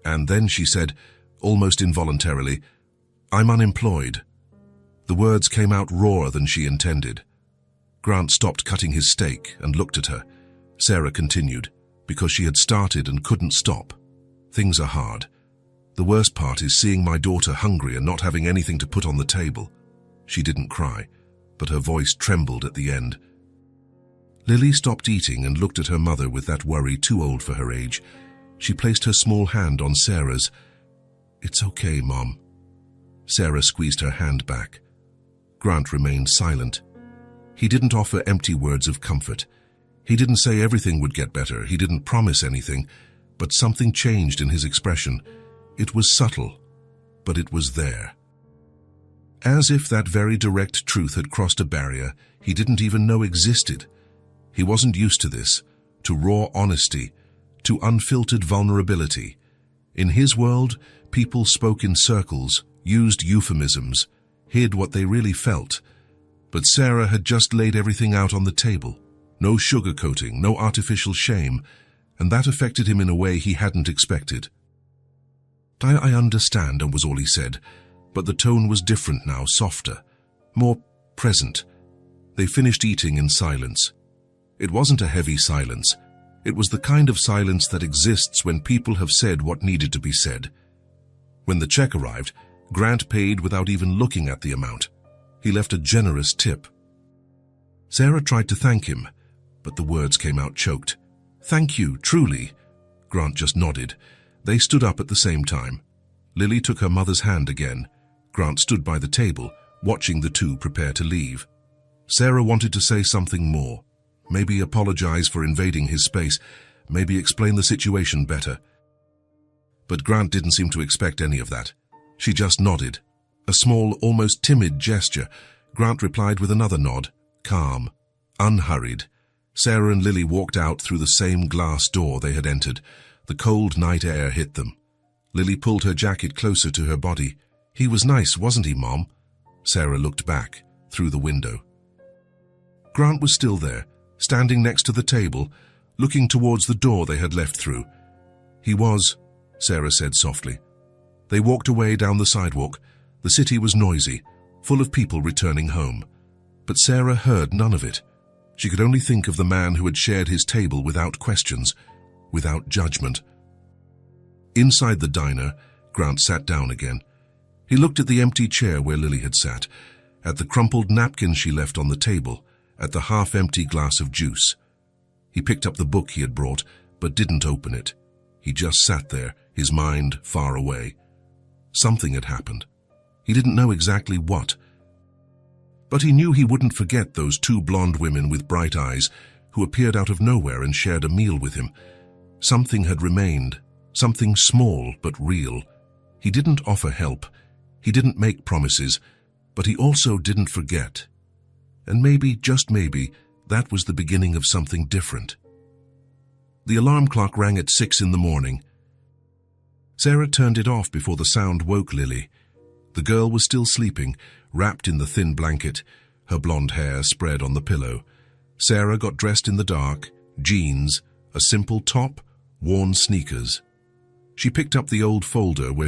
And then she said, almost involuntarily, "I'm unemployed." The words came out rawer than she intended. Grant stopped cutting his steak and looked at her. Sarah continued, because she had started and couldn't stop. "Things are hard. The worst part is seeing my daughter hungry and not having anything to put on the table." She didn't cry, but her voice trembled at the end. Lily stopped eating and looked at her mother with that worry too old for her age. She placed her small hand on Sarah's. "It's okay, Mom." Sarah squeezed her hand back. Grant remained silent. He didn't offer empty words of comfort. He didn't say everything would get better. He didn't promise anything, but something changed in his expression. It was subtle, but it was there. As if that very direct truth had crossed a barrier he didn't even know existed. He wasn't used to this, to raw honesty, to unfiltered vulnerability. In his world, people spoke in circles, used euphemisms, hid what they really felt. But Sarah had just laid everything out on the table. No sugarcoating, no artificial shame, and that affected him in a way he hadn't expected. I understand," was all he said, but the tone was different now, softer, more present. They finished eating in silence. It wasn't a heavy silence. It was the kind of silence that exists when people have said what needed to be said. When the check arrived, Grant paid without even looking at the amount. He left a generous tip. Sarah tried to thank him, but the words came out choked. "Thank you, truly." Grant just nodded. They stood up at the same time. Lily took her mother's hand again. Grant stood by the table, watching the two prepare to leave. Sarah wanted to say something more. Maybe apologize for invading his space, maybe explain the situation better. But Grant didn't seem to expect any of that. She just nodded. A small, almost timid gesture. Grant replied with another nod, calm, unhurried. Sarah and Lily walked out through the same glass door they had entered. The cold night air hit them. Lily pulled her jacket closer to her body. "He was nice, wasn't he, Mom?" Sarah looked back, through the window. Grant was still there, standing next to the table, looking towards the door they had left through. "He was," Sarah said softly. They walked away down the sidewalk. The city was noisy, full of people returning home. But Sarah heard none of it. She could only think of the man who had shared his table without questions, without judgment. Inside the diner, Grant sat down again. He looked at the empty chair where Lily had sat, at the crumpled napkin she left on the table, at the half-empty glass of juice. He picked up the book he had brought, but didn't open it. He just sat there, his mind far away. Something had happened. He didn't know exactly what. But he knew he wouldn't forget those two blonde women with bright eyes who appeared out of nowhere and shared a meal with him. Something had remained, something small but real. He didn't offer help. He didn't make promises, but he also didn't forget. And maybe, just maybe, that was the beginning of something different. The alarm clock rang at 6 in the morning. Sarah turned it off before the sound woke Lily. The girl was still sleeping, wrapped in the thin blanket, her blonde hair spread on the pillow. Sarah got dressed in the dark, jeans, a simple top, worn sneakers. She picked up the old folder where